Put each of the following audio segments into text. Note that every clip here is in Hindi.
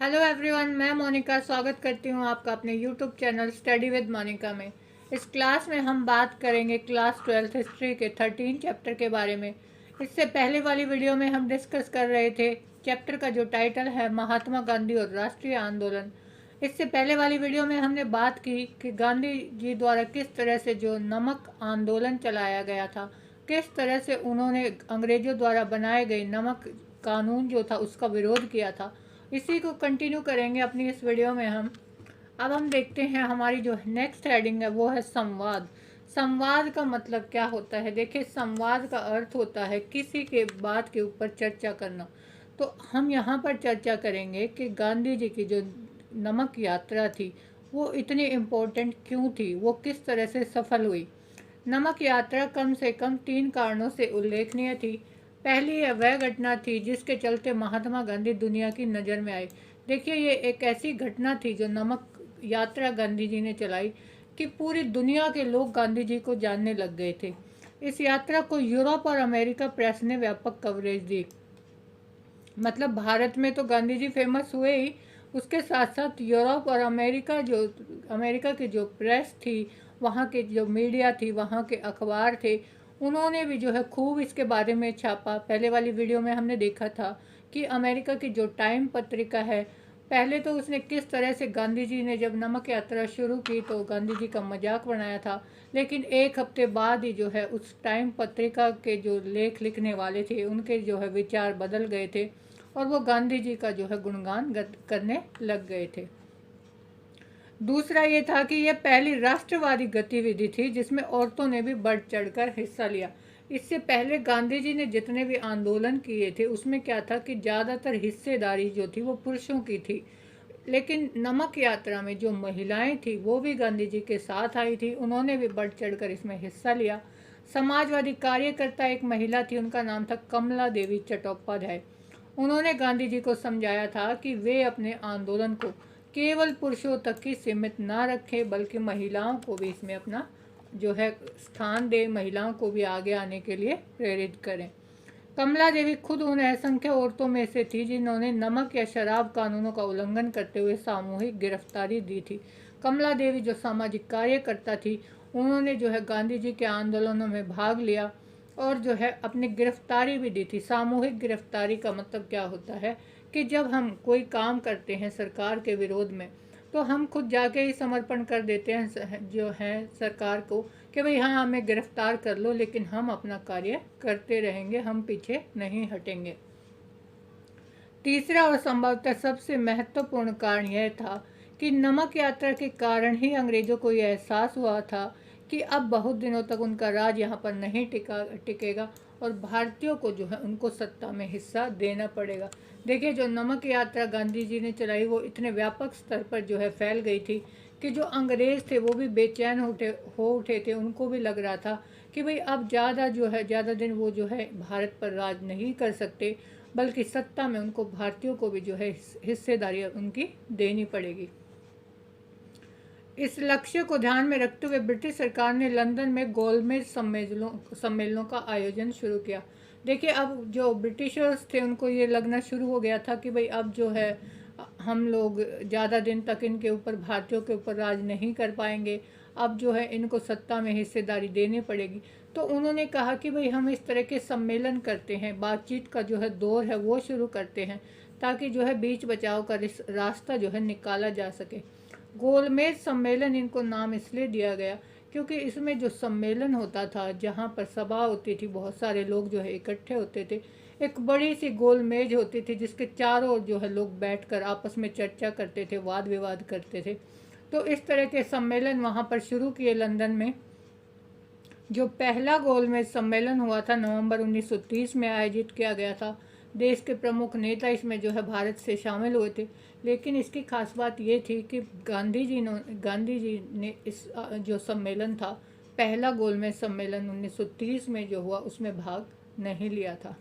हेलो एवरीवन, मैं मोनिका स्वागत करती हूँ आपका अपने YouTube channel study with Monika में। इस क्लास में हम बात करेंगे क्लास 12th हिस्ट्री के 13 चैप्टर के बारे में। इससे पहले वाली वीडियो में हम डिस्कस कर रहे थे चैप्टर का जो टाइटल है महात्मा गांधी और राष्ट्रीय आंदोलन। इससे पहले वाली वीडियो में हमने बात की कि गांधी जी द्वारा किस तरह से जो नमक आंदोलन चलाया गया था, किस तरह से उन्होंने अंग्रेज़ों द्वारा बनाए गए नमक कानून जो था उसका विरोध किया था। इसी को कंटिन्यू करेंगे अपनी इस वीडियो में हम। अब हम देखते हैं हमारी जो नेक्स्ट हेडिंग है वो है संवाद। संवाद का मतलब क्या होता है? देखिए, संवाद का अर्थ होता है किसी के बात के ऊपर चर्चा करना। तो हम यहाँ पर चर्चा करेंगे कि गांधी जी की जो नमक यात्रा थी वो इतनी इम्पोर्टेंट क्यों थी, वो किस तरह से सफल हुई। नमक यात्रा कम से कम 3 कारणों से उल्लेखनीय थी। पहली वह घटना थी जिसके चलते महात्मा गांधी दुनिया की नज़र में आए। देखिए, ये एक ऐसी घटना थी जो नमक यात्रा गांधी जी ने चलाई कि पूरी दुनिया के लोग गांधी जी को जानने लग गए थे। इस यात्रा को यूरोप और अमेरिका प्रेस ने व्यापक कवरेज दी। मतलब भारत में तो गांधी जी फेमस हुए ही, उसके साथ साथ यूरोप और अमेरिका की जो प्रेस थी, वहाँ के जो मीडिया थी, वहाँ के अखबार थे, उन्होंने भी जो है खूब इसके बारे में छापा। पहले वाली वीडियो में हमने देखा था कि अमेरिका की जो टाइम पत्रिका है, पहले तो उसने किस तरह से गांधी जी ने जब नमक यात्रा शुरू की तो गांधी जी का मजाक बनाया था। लेकिन एक हफ्ते बाद ही जो है उस टाइम पत्रिका के जो लेख लिखने वाले थे उनके जो है विचार बदल गए थे और वो गांधी जी का जो है गुणगान करने लग गए थे। दूसरा ये था कि यह पहली राष्ट्रवादी गतिविधि थी जिसमें औरतों ने भी बढ़ चढ़कर हिस्सा लिया। इससे पहले गांधी जी ने जितने भी आंदोलन किए थे उसमें क्या था कि ज़्यादातर हिस्सेदारी जो थी वो पुरुषों की थी। लेकिन नमक यात्रा में जो महिलाएं थी वो भी गांधी जी के साथ आई थी, उन्होंने भी बढ़ चढ़कर इसमें हिस्सा लिया। समाजवादी कार्यकर्ता एक महिला थी, उनका नाम था कमला देवी चट्टोपाध्याय। उन्होंने गांधी जी को समझाया था कि वे अपने आंदोलन को केवल पुरुषों तक ही सीमित ना रखें बल्कि महिलाओं को भी इसमें अपना जो है स्थान दें, महिलाओं को भी आगे आने के लिए प्रेरित करें। कमला देवी खुद उन असंख्य औरतों में से थी जिन्होंने नमक या शराब कानूनों का उल्लंघन करते हुए सामूहिक गिरफ्तारी दी थी। कमला देवी जो सामाजिक कार्यकर्ता थी, उन्होंने जो है गांधी जी के आंदोलनों में भाग लिया और जो है अपनी गिरफ्तारी भी दी थी। सामूहिक गिरफ्तारी का मतलब क्या होता है कि जब हम कोई काम करते हैं सरकार के विरोध में तो हम खुद जाके ही समर्पण कर देते हैं जो है सरकार को कि भाई हाँ, हमें गिरफ्तार कर लो लेकिन हम अपना कार्य करते रहेंगे, हम पीछे नहीं हटेंगे। तीसरा और संभवतः सबसे महत्वपूर्ण कारण यह था कि नमक यात्रा के कारण ही अंग्रेजों को यह एहसास हुआ था कि अब बहुत दिनों तक उनका राज यहाँ पर नहीं टिकेगा और भारतीयों को जो है उनको सत्ता में हिस्सा देना पड़ेगा। देखिए, जो नमक यात्रा गांधी जी ने चलाई वो इतने व्यापक स्तर पर जो है फैल गई थी कि जो अंग्रेज़ थे वो भी बेचैन हो उठे थे। उनको भी लग रहा था कि भाई अब ज़्यादा दिन वो जो है भारत पर राज नहीं कर सकते, बल्कि सत्ता में उनको भारतीयों को भी जो है हिस्सेदारी उनकी देनी पड़ेगी। इस लक्ष्य को ध्यान में रखते हुए ब्रिटिश सरकार ने लंदन में गोलमेज सम्मेलनों का आयोजन शुरू किया। देखिए, अब जो ब्रिटिशर्स थे उनको ये लगना शुरू हो गया था कि भाई अब जो है हम लोग ज़्यादा दिन तक इनके ऊपर भारतीयों के ऊपर राज नहीं कर पाएंगे, अब जो है इनको सत्ता में हिस्सेदारी देनी पड़ेगी। तो उन्होंने कहा कि भाई हम इस तरह के सम्मेलन करते हैं, बातचीत का जो है दौर है वो शुरू करते हैं ताकि जो है बीच बचाव का रास्ता जो है निकाला जा सके। गोलमेज सम्मेलन इनको नाम इसलिए दिया गया क्योंकि इसमें जो सम्मेलन होता था, जहाँ पर सभा होती थी, बहुत सारे लोग जो है इकट्ठे होते थे, एक बड़ी सी गोल मेज होती थी जिसके चारों ओर जो है लोग बैठकर आपस में चर्चा करते थे, वाद विवाद करते थे। तो इस तरह के सम्मेलन वहाँ पर शुरू किए लंदन में। जो पहला गोलमेज सम्मेलन हुआ था नवंबर 1930 में आयोजित किया गया था। देश के प्रमुख नेता इसमें जो है भारत से शामिल हुए थे। लेकिन इसकी खास बात ये थी कि गांधी जी ने इस जो सम्मेलन था, पहला गोलमेज सम्मेलन 1930 में जो हुआ उसमें भाग नहीं लिया था।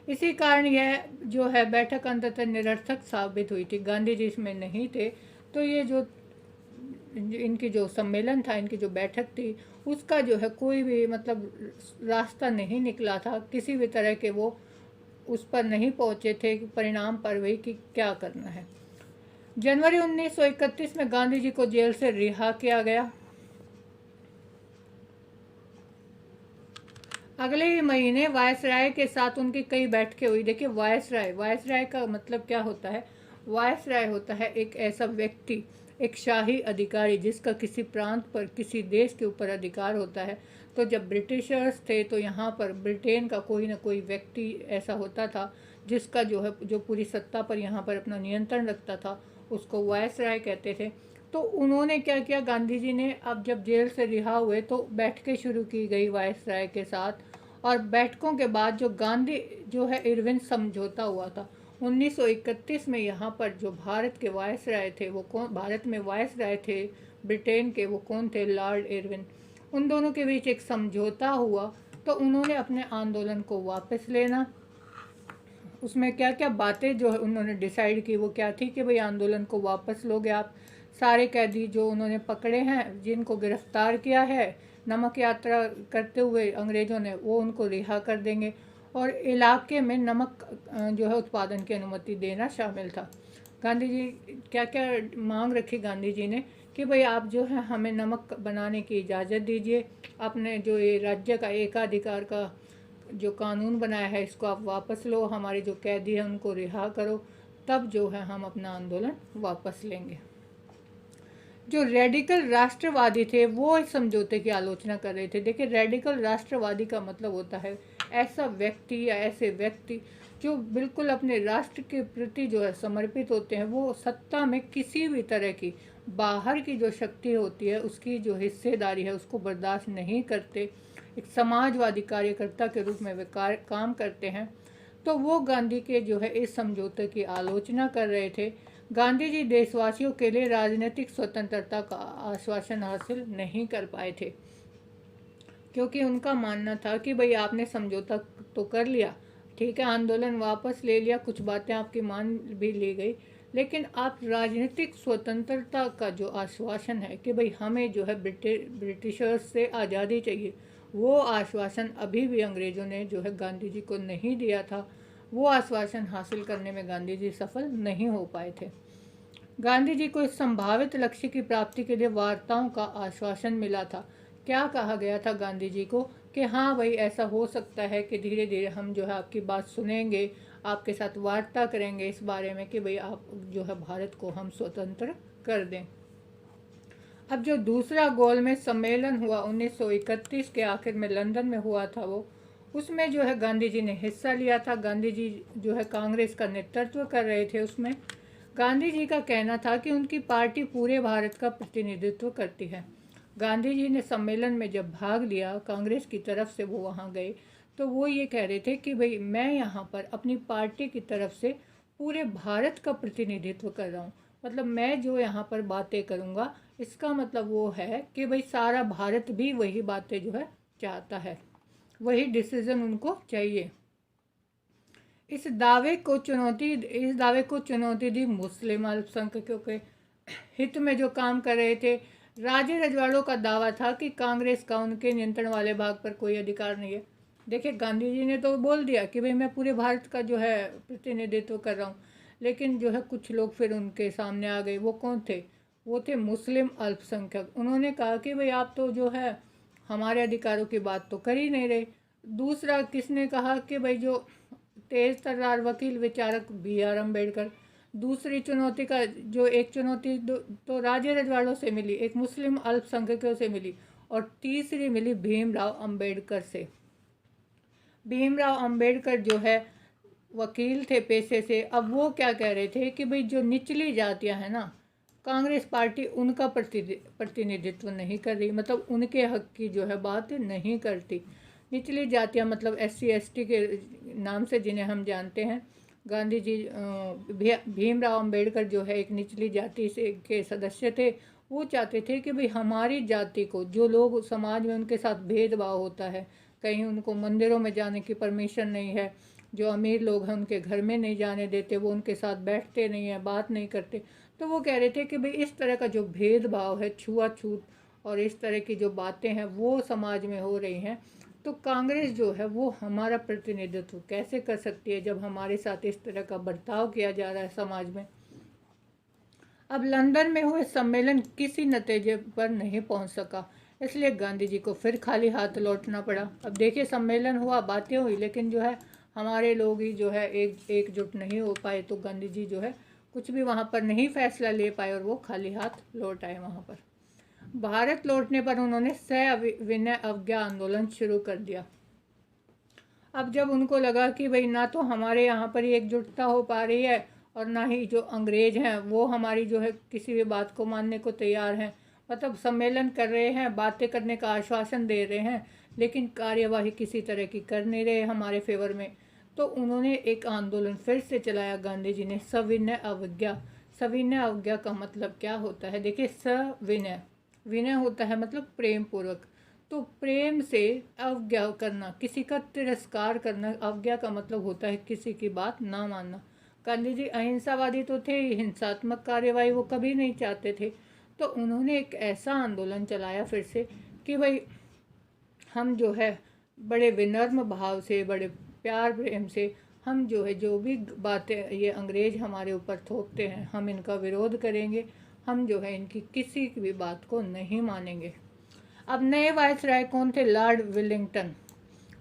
इसी कारण यह जो है बैठक अंततः निरर्थक साबित हुई थी। गांधी जी इसमें नहीं थे तो ये जो इनकी जो सम्मेलन था, इनकी जो बैठक थी, उसका जो है कोई भी मतलब रास्ता नहीं निकला था। किसी भी तरह के वो उस पर नहीं पहुँचे थे परिणाम पर भी कि क्या करना है। जनवरी 1931 में गांधी जी को जेल से रिहा किया गया। अगले ही महीने वायसराय के साथ उनकी कई बैठकें हुई। देखिए वायसराय का मतलब क्या होता है? वायसराय होता है एक ऐसा व्यक्ति, एक शाही अधिकारी जिसका किसी प्रांत पर, किसी देश के ऊपर अधिकार होता है। तो जब ब्रिटिशर्स थे तो यहाँ पर ब्रिटेन का कोई ना कोई व्यक्ति ऐसा होता था जिसका जो पूरी सत्ता पर यहाँ पर अपना नियंत्रण रखता था, उसको वायसराय कहते थे। तो उन्होंने क्या किया, गांधी जी ने अब जब जेल से रिहा हुए तो बैठकें शुरू की गई वायसराय के साथ। और बैठकों के बाद जो गांधी इरविन समझौता हुआ था 1931 में, यहाँ पर जो भारत के वायसराय थे वो कौन, भारत में वायसराय थे ब्रिटेन के, वो कौन थे? Lord Irwin. उन दोनों के बीच एक समझौता हुआ। तो उन्होंने अपने आंदोलन को वापस लेना, उसमें क्या क्या बातें जो है उन्होंने डिसाइड की वो क्या थी कि भाई आंदोलन को वापस लोगे आप, सारे कैदी जो उन्होंने पकड़े हैं, जिनको गिरफ्तार किया है नमक यात्रा करते हुए अंग्रेज़ों ने, वो उनको रिहा कर देंगे, और इलाके में नमक जो है उत्पादन की अनुमति देना शामिल था। गांधी जी क्या क्या मांग रखी गांधी जी ने कि भाई आप जो है हमें नमक बनाने की इजाज़त दीजिए, आपने जो ये राज्य का एकाधिकार का जो कानून बनाया है इसको आप वापस लो, हमारे जो कैदी हैं उनको रिहा करो, तब जो है हम अपना आंदोलन वापस लेंगे। जो रेडिकल राष्ट्रवादी थे वो इस समझौते की आलोचना कर रहे थे। देखिए रेडिकल राष्ट्रवादी का मतलब होता है ऐसा व्यक्ति या ऐसे व्यक्ति जो बिल्कुल अपने राष्ट्र के प्रति जो है समर्पित होते हैं, वो सत्ता में किसी भी तरह की बाहर की जो शक्ति होती है उसकी जो हिस्सेदारी है उसको बर्दाश्त नहीं करते, एक समाजवादी कार्यकर्ता के रूप में वे काम करते हैं। तो वो गांधी के जो है इस समझौते की आलोचना कर रहे थे। गांधी जी देशवासियों के लिए राजनीतिक स्वतंत्रता का आश्वासन हासिल नहीं कर पाए थे, क्योंकि उनका मानना था कि भाई आपने समझौता तो कर लिया, ठीक है, आंदोलन वापस ले लिया, कुछ बातें आपकी मान भी ली गई, लेकिन आप राजनीतिक स्वतंत्रता का जो आश्वासन है कि भाई हमें जो है ब्रिटिशर्स से आज़ादी चाहिए, वो आश्वासन अभी भी अंग्रेज़ों ने जो है गांधी जी को नहीं दिया था। वो आश्वासन हासिल करने में गांधी जी सफल नहीं हो पाए थे। गांधी जी को इस संभावित लक्ष्य की प्राप्ति के लिए वार्ताओं का आश्वासन मिला था। क्या कहा गया था गांधी जी को कि हाँ भाई ऐसा हो सकता है कि धीरे धीरे हम जो है आपकी बात सुनेंगे, आपके साथ वार्ता करेंगे इस बारे में कि भाई आप जो है भारत को हम स्वतंत्र कर दें। अब जो दूसरा गोलमेज सम्मेलन हुआ 1931 के आखिर में लंदन में हुआ था, वो उसमें जो है गांधी जी ने हिस्सा लिया था। गांधी जी जो है कांग्रेस का नेतृत्व कर रहे थे। उसमें गांधी जी का कहना था कि उनकी पार्टी पूरे भारत का प्रतिनिधित्व करती है। गांधी जी ने सम्मेलन में जब भाग लिया कांग्रेस की तरफ से, वो वहाँ गए तो वो ये कह रहे थे कि भाई मैं यहाँ पर अपनी पार्टी की तरफ से पूरे भारत का प्रतिनिधित्व कर रहा हूँ, मतलब मैं जो यहाँ पर बातें करूँगा इसका मतलब वो है कि भाई सारा भारत भी वही बातें जो है चाहता है, वही डिसीजन उनको चाहिए। इस दावे को चुनौती दी मुस्लिम अल्पसंख्यकों के हित में जो काम कर रहे थे। राजे रजवाड़ों का दावा था कि कांग्रेस का उनके नियंत्रण वाले भाग पर कोई अधिकार नहीं है। देखिए गांधी जी ने तो बोल दिया कि भाई मैं पूरे भारत का जो है प्रतिनिधित्व कर रहा हूँ, लेकिन जो है कुछ लोग फिर उनके सामने आ गए। वो कौन थे? वो थे मुस्लिम अल्पसंख्यक। उन्होंने कहा कि भाई आप तो जो है हमारे अधिकारों की बात तो कर ही नहीं रहे। दूसरा किसने कहा कि भाई जो तेज तर्रार वकील विचारक BR अम्बेडकर। दूसरी चुनौती का जो एक चुनौती तो राजे रजवाड़ों से मिली, एक मुस्लिम अल्पसंख्यकों से मिली, और तीसरी मिली भीमराव अम्बेडकर से। भीमराव अम्बेडकर जो है वकील थे पेशे से। अब वो क्या कह रहे थे कि भाई जो निचली जातियां हैं ना, कांग्रेस पार्टी उनका प्रतिनिधित्व नहीं कर रही, मतलब उनके हक की जो है बात नहीं करती। निचली जातियां मतलब SC ST के नाम से जिन्हें हम जानते हैं। गांधी जी भीमराव अम्बेडकर जो है एक निचली जाति से के सदस्य थे। वो चाहते थे कि भाई हमारी जाति को, जो लोग समाज में उनके साथ भेदभाव होता है, कहीं उनको मंदिरों में जाने की परमिशन नहीं है, जो अमीर लोग हैं उनके घर में नहीं जाने देते, वो उनके साथ बैठते नहीं हैं, बात नहीं करते। तो वो कह रहे थे कि भाई इस तरह का जो भेदभाव है, छुआछूत और इस तरह की जो बातें हैं वो समाज में हो रही हैं, तो कांग्रेस जो है वो हमारा प्रतिनिधित्व कैसे कर सकती है जब हमारे साथ इस तरह का बर्ताव किया जा रहा है समाज में। अब लंदन में हुए सम्मेलन किसी नतीजे पर नहीं पहुंच सका, इसलिए गांधी जी को फिर खाली हाथ लौटना पड़ा। अब देखिए, सम्मेलन हुआ, बातें हुई, लेकिन जो है हमारे लोग ही जो है एकजुट नहीं हो पाए, तो गांधी जी जो है कुछ भी वहाँ पर नहीं फैसला ले पाए और वो खाली हाथ लौट आए वहाँ पर। भारत लौटने पर उन्होंने सविनय अवज्ञा आंदोलन शुरू कर दिया। अब जब उनको लगा कि भाई ना तो हमारे यहाँ पर ही एकजुटता हो पा रही है और ना ही जो अंग्रेज हैं वो हमारी जो है किसी भी बात को मानने को तैयार हैं, मतलब सम्मेलन कर रहे हैं, बातें करने का आश्वासन दे रहे हैं, लेकिन कार्यवाही किसी तरह की कर नहीं रहे हमारे फेवर में, तो उन्होंने एक आंदोलन फिर से चलाया गांधी जी ने, सविनय अवज्ञा। सविनय अवज्ञा का मतलब क्या होता है? देखिए, सविनय, विनय होता है मतलब प्रेम पूर्वक, तो प्रेम से अवज्ञा करना, किसी का तिरस्कार करना। अवज्ञा का मतलब होता है किसी की बात ना मानना। गांधी जी अहिंसावादी तो थे, हिंसात्मक कार्यवाही वो कभी नहीं चाहते थे, तो उन्होंने एक ऐसा आंदोलन चलाया फिर से कि भाई हम जो है बड़े विनम्र भाव से, बड़े प्यार प्रेम से हम जो है जो भी बातें ये अंग्रेज हमारे ऊपर थोपते हैं, हम इनका विरोध करेंगे, हम जो है इनकी किसी की भी बात को नहीं मानेंगे। अब नए वायसराय कौन थे? Lord Wellington.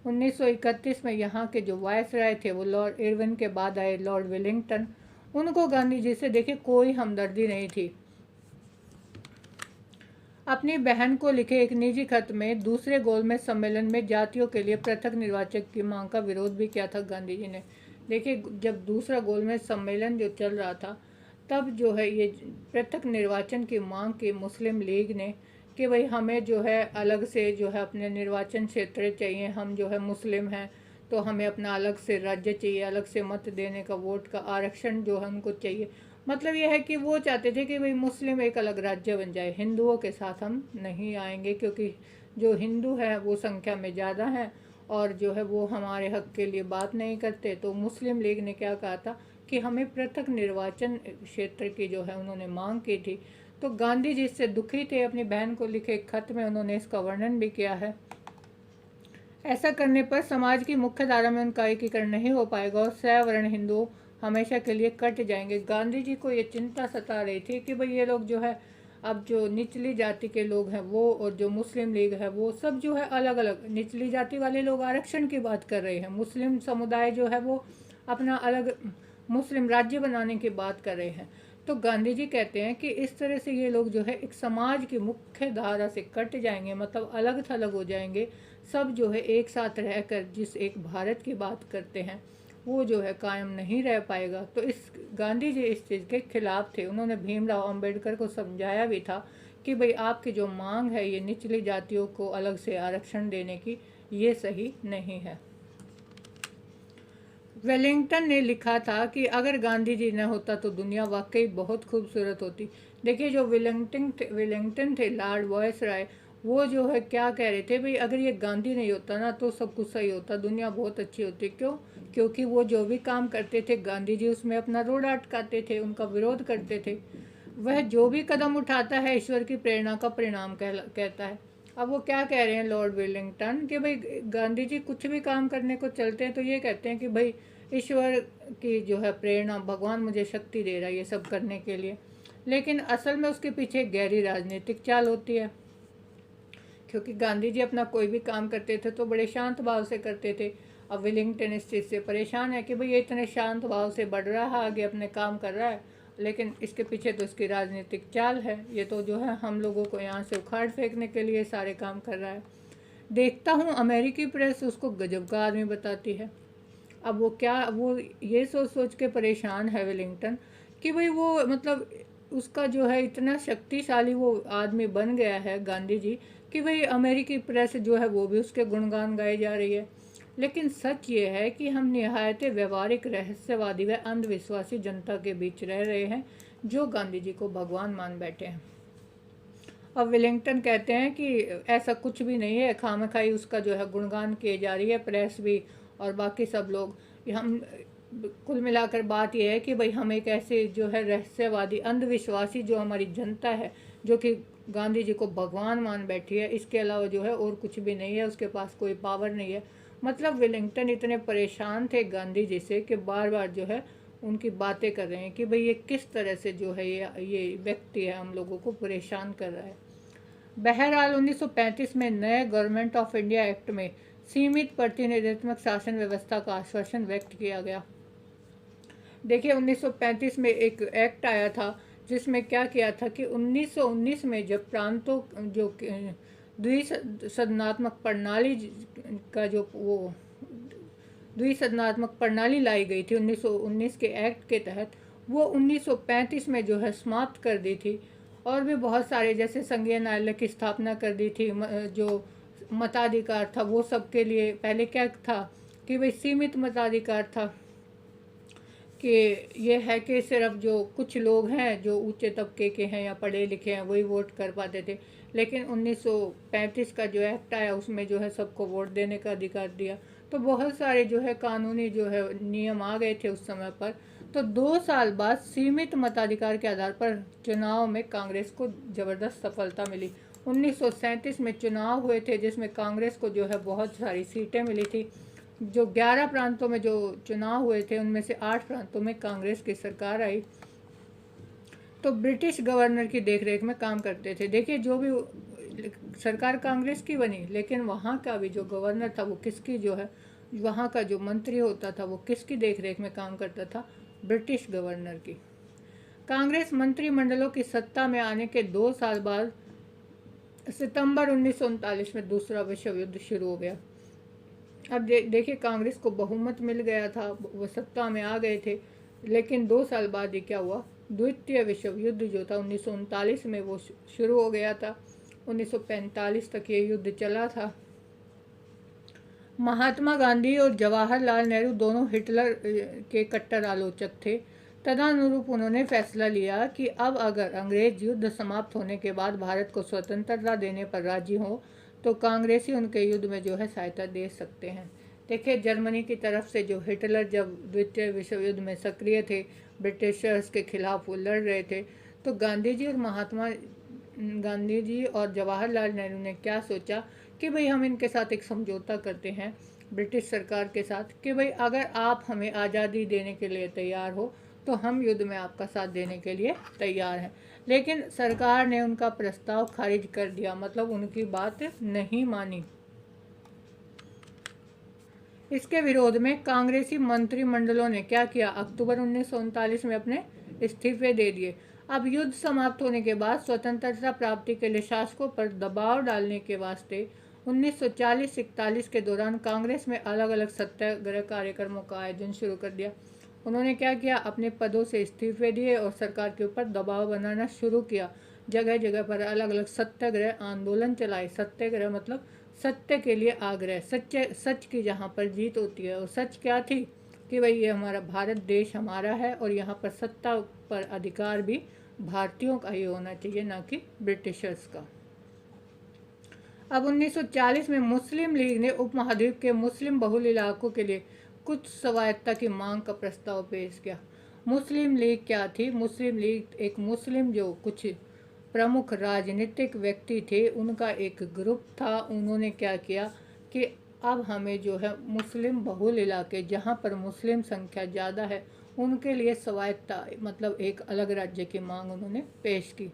1931 में यहाँ के जो वायसराय थे वो लॉर्ड इरविन के बाद आए लॉर्ड वेलिंगटन। उनको गांधी जी से देखिए कोई हमदर्दी नहीं थी। अपनी बहन को लिखे एक निजी खत में दूसरे गोलमेज सम्मेलन में जातियों के लिए पृथक निर्वाचन की मांग का विरोध भी किया था गांधी जी ने। देखिए, जब दूसरा गोलमेज सम्मेलन जो चल रहा था, तब जो है ये पृथक निर्वाचन की मांग की मुस्लिम लीग ने कि भाई हमें जो है अलग से जो है अपने निर्वाचन क्षेत्र चाहिए, हम जो है मुस्लिम हैं तो हमें अपना अलग से राज्य चाहिए, अलग से मत देने का, वोट का आरक्षण जो है हमको चाहिए। मतलब यह है कि वो चाहते थे कि भाई मुस्लिम एक अलग राज्य बन जाए, हिंदुओं के साथ हम नहीं आएंगे, क्योंकि जो हिंदू है वो संख्या में ज़्यादा हैं और जो है वो हमारे हक के लिए बात नहीं करते। तो मुस्लिम लीग ने क्या कहा था कि हमें पृथक निर्वाचन क्षेत्र की जो है उन्होंने मांग की थी। तो गांधी जी इससे दुखी थे, अपनी बहन को लिखे खत में उन्होंने इसका वर्णन भी किया है। ऐसा करने पर समाज की मुख्य धारा में उनका एकीकरण नहीं हो पाएगा और सवर्ण हिंदू हमेशा के लिए कट जाएंगे। गांधी जी को ये चिंता सता रही थी कि भाई ये लोग जो है अब जो निचली जाति के लोग हैं वो और जो मुस्लिम लीग है वो सब जो है अलग अलग, निचली जाति वाले लोग आरक्षण की बात कर रहे हैं, मुस्लिम समुदाय जो है वो अपना अलग मुस्लिम राज्य बनाने की बात कर रहे हैं। तो गांधी जी कहते हैं कि इस तरह से ये लोग जो है एक समाज की मुख्य धारा से कट जाएंगे, मतलब अलग थलग हो जाएंगे। सब जो है एक साथ रहकर जिस एक भारत की बात करते हैं वो जो है कायम नहीं रह पाएगा। तो इस गांधी जी इस चीज़ के खिलाफ थे। उन्होंने भीमराव अंबेडकर को समझाया भी था कि भाई आपकी जो मांग है ये निचली जातियों को अलग से आरक्षण देने की, ये सही नहीं है। वेलिंगटन ने लिखा था कि अगर गांधी जी न होता तो दुनिया वाकई बहुत खूबसूरत होती। देखिए, जो वेलिंगटन थे लॉर्ड वायसराय, वो जो है क्या कह रहे थे, भाई अगर ये गांधी नहीं होता ना तो सब कुछ सही होता, दुनिया बहुत अच्छी होती। क्यों? क्योंकि वो जो भी काम करते थे गांधी जी उसमें अपना रोड अटकाते थे, उनका विरोध करते थे। वह जो भी कदम उठाता है ईश्वर की प्रेरणा का परिणाम कहता है। अब वो क्या कह रहे हैं लॉर्ड वेलिंगटन कि भाई गांधी जी कुछ भी काम करने को चलते हैं तो ये कहते हैं कि भाई ईश्वर की जो है प्रेरणा, भगवान मुझे शक्ति दे रहा है ये सब करने के लिए। लेकिन असल में उसके पीछे गहरी राजनीतिक चाल होती है, क्योंकि गांधी जी अपना कोई भी काम करते थे तो बड़े शांत भाव से करते थे। अब वेलिंगटन इस चीज़ से परेशान है कि भाई ये इतने शांत भाव से बढ़ रहा है, आगे अपने काम कर रहा है, लेकिन इसके पीछे तो इसकी राजनीतिक चाल है, ये तो जो है हम लोगों को यहाँ से उखाड़ फेंकने के लिए सारे काम कर रहा है। देखता हूँ अमेरिकी प्रेस उसको गजब का आदमी बताती है। अब वो ये सोच सोच के परेशान है वेलिंगटन कि भाई वो मतलब उसका जो है इतना शक्तिशाली वो आदमी बन गया है गांधी जी कि भाई अमेरिकी प्रेस जो है वो भी उसके गुणगान गाए जा रही है। लेकिन सच ये है कि हम निहायत व्यवहारिक, रहस्यवादी व अंधविश्वासी जनता के बीच रह रहे हैं जो गांधी जी को भगवान मान बैठे हैं। अब वेलिंगटन कहते हैं कि ऐसा कुछ भी नहीं है, खामखाई उसका जो है गुणगान किए जा रही है प्रेस भी और बाकी सब लोग। हम कुल मिलाकर बात यह है कि भाई हम एक ऐसे जो है रहस्यवादी, अंधविश्वासी जो हमारी जनता है जो कि गांधी जी को भगवान मान बैठी है, इसके अलावा जो है और कुछ भी नहीं है, उसके पास कोई पावर नहीं है। मतलब वेलिंगटन इतने परेशान थे गांधी जी से कि बार बार जो है उनकी बातें कर रहे हैं कि भाई ये किस तरह से जो है ये व्यक्ति है हम लोगों को परेशान कर रहा है। बहरहाल 1935 में नए गवर्नमेंट ऑफ इंडिया एक्ट में सीमित प्रतिनिधित्वक शासन व्यवस्था का आश्वासन व्यक्त किया गया। देखिए 1935 में एक एक्ट आया था जिसमें क्या किया था कि 1919 में जब प्रांतों जो द्विसदनात्मक प्रणाली का जो वो द्विसदनात्मक प्रणाली लाई गई थी 1919 के एक्ट के तहत, वो 1935 में जो है समाप्त कर दी थी। और भी बहुत सारे जैसे संघीय न्यायालय की स्थापना कर दी थी। जो मताधिकार था वो सबके लिए, पहले क्या था कि भाई सीमित मताधिकार था कि ये है कि सिर्फ जो कुछ लोग हैं जो ऊंचे तबके के हैं या पढ़े लिखे हैं वही वोट कर पाते थे। लेकिन 1935 का जो एक्ट आया उसमें जो है सबको वोट देने का अधिकार दिया। तो बहुत सारे जो है कानूनी जो है नियम आ गए थे उस समय पर। तो 2 साल बाद सीमित मताधिकार के आधार पर चुनाव में कांग्रेस को ज़बरदस्त सफलता मिली। 1937 में चुनाव हुए थे जिसमें कांग्रेस को जो है बहुत सारी सीटें मिली थी। जो 11 प्रांतों में जो चुनाव हुए थे उनमें से 8 प्रांतों में कांग्रेस की सरकार आई। तो ब्रिटिश गवर्नर की देखरेख में काम करते थे। देखिए जो भी सरकार कांग्रेस की बनी, लेकिन वहाँ का भी जो गवर्नर था वो किसकी जो है, वहाँ का जो मंत्री होता था वो किसकी देखरेख में काम करता था, ब्रिटिश गवर्नर की। कांग्रेस मंत्रिमंडलों की सत्ता में आने के 2 साल बाद सितंबर 1939 में दूसरा विश्व युद्ध शुरू हो गया। अब देखिए कांग्रेस को बहुमत मिल गया था, वो सत्ता में आ गए थे, लेकिन 2 साल बाद ही क्या हुआ, द्वितीय विश्व युद्ध जो था 1939 में वो शुरू हो गया था। 1945 तक ये युद्ध चला था। महात्मा गांधी और जवाहरलाल नेहरू दोनों हिटलर के कट्टर आलोचक थे। तदनुरूप उन्होंने फैसला लिया कि अब अगर अंग्रेज युद्ध समाप्त होने के बाद भारत को स्वतंत्रता देने पर राजी हो तो कांग्रेसी उनके युद्ध में जो है सहायता दे सकते हैं। देखिए जर्मनी की तरफ से जो हिटलर जब द्वितीय विश्व युद्ध में सक्रिय थे, ब्रिटिशर्स के खिलाफ वो लड़ रहे थे, तो गांधी जी और जवाहरलाल नेहरू ने क्या सोचा कि भाई हम इनके साथ एक समझौता करते हैं ब्रिटिश सरकार के साथ कि भाई अगर आप हमें आज़ादी देने के लिए तैयार हो तो हम युद्ध में आपका साथ देने के लिए तैयार हैं। लेकिन सरकार ने उनका प्रस्ताव खारिज कर दिया, मतलब उनकी बात नहीं मानी। इसके विरोध में कांग्रेसी मंत्रिमंडलों ने क्या किया, अक्टूबर 1939 में अपने इस्तीफे दे दिए। अब युद्ध समाप्त होने के बाद स्वतंत्रता प्राप्ति के लिए शासकों पर दबाव डालने के वास्ते 1940-41 के दौरान कांग्रेस में अलग अलग सत्याग्रह कार्यक्रमों का आयोजन शुरू कर दिया। उन्होंने क्या किया, अपने पदों से इस्तीफे दिए और सरकार के ऊपर दबाव बनाना शुरू किया। जगह जगह पर अलग अलग सत्याग्रह आंदोलन चलाए। सत्याग्रह मतलब सत्य के लिए आग्रह, सच की जहाँ पर जीत होती है। और सच क्या थी कि भाई ये हमारा भारत देश हमारा है और यहाँ पर सत्ता पर अधिकार भी भारतीयों का ही होना चाहिए, ना कि ब्रिटिशर्स का। अब 1940 में मुस्लिम लीग ने उपमहाद्वीप के मुस्लिम बहुल इलाकों के लिए कुछ स्वायत्तता की मांग का प्रस्ताव पेश किया। मुस्लिम लीग क्या थी? मुस्लिम लीग एक मुस्लिम जो कुछ प्रमुख राजनीतिक व्यक्ति थे उनका एक ग्रुप था। उन्होंने क्या किया कि अब हमें जो है मुस्लिम बहुल इलाके जहाँ पर मुस्लिम संख्या ज़्यादा है उनके लिए स्वायत्तता मतलब एक अलग राज्य की मांग उन्होंने पेश की।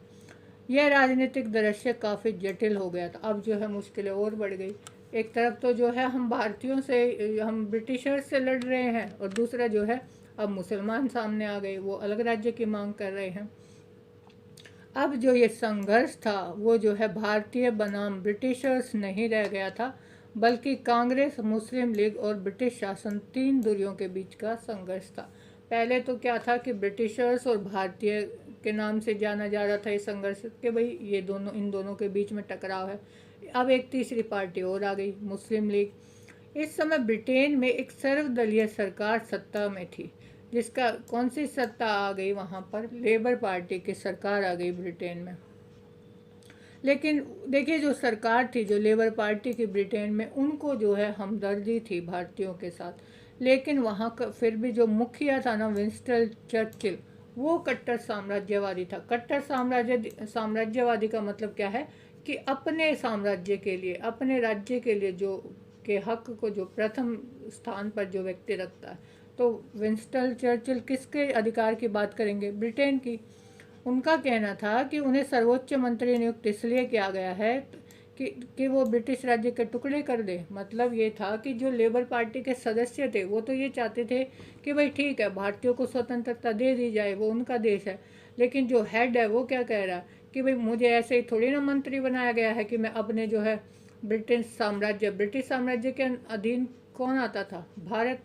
यह राजनीतिक दृश्य काफ़ी जटिल हो गया था। अब जो है मुश्किलें और बढ़ गई। एक तरफ तो जो है हम भारतीयों से, हम ब्रिटिशर्स से लड़ रहे हैं, और दूसरा जो है अब मुसलमान सामने आ गए, वो अलग राज्य की मांग कर रहे हैं। अब जो ये संघर्ष था वो जो है भारतीय बनाम ब्रिटिशर्स नहीं रह गया था, बल्कि कांग्रेस, मुस्लिम लीग और ब्रिटिश शासन तीन दूरियों के बीच का संघर्ष था। पहले तो क्या था कि ब्रिटिशर्स और भारतीय के नाम से जाना जा रहा था ये संघर्ष कि भाई ये दोनों, इन दोनों के बीच में टकराव है। अब एक तीसरी पार्टी और आ गई, मुस्लिम लीग। इस समय ब्रिटेन में एक सर्वदलीय सरकार सत्ता में थी, जिसका कौन सी सत्ता आ गई वहाँ पर, लेबर पार्टी की सरकार आ गई ब्रिटेन में। लेकिन देखिए जो सरकार थी, जो लेबर पार्टी की ब्रिटेन में, उनको जो है हमदर्दी थी भारतीयों के साथ। लेकिन वहाँ का फिर भी जो मुखिया था ना, विंस्टन चर्चिल, वो कट्टर साम्राज्यवादी था। कट्टर साम्राज्यवादी का मतलब क्या है कि अपने साम्राज्य के लिए, अपने राज्य के लिए जो के हक को जो प्रथम स्थान पर जो व्यक्ति रखता है, तो विंस्टन चर्चिल किसके अधिकार की बात करेंगे? ब्रिटेन की। उनका कहना था कि उन्हें सर्वोच्च मंत्री नियुक्त इसलिए किया गया है कि वो ब्रिटिश राज्य के टुकड़े कर दे। मतलब ये था कि जो लेबर पार्टी के सदस्य थे वो तो ये चाहते थे कि भाई ठीक है, भारतीयों को स्वतंत्रता दे दी जाए, वो उनका देश है, लेकिन जो हेड है वो क्या कह रहा है कि भाई मुझे ऐसे ही थोड़ी ना मंत्री बनाया गया है कि मैं अपने जो है ब्रिटिश साम्राज्य के अधीन कौन आता था? भारत।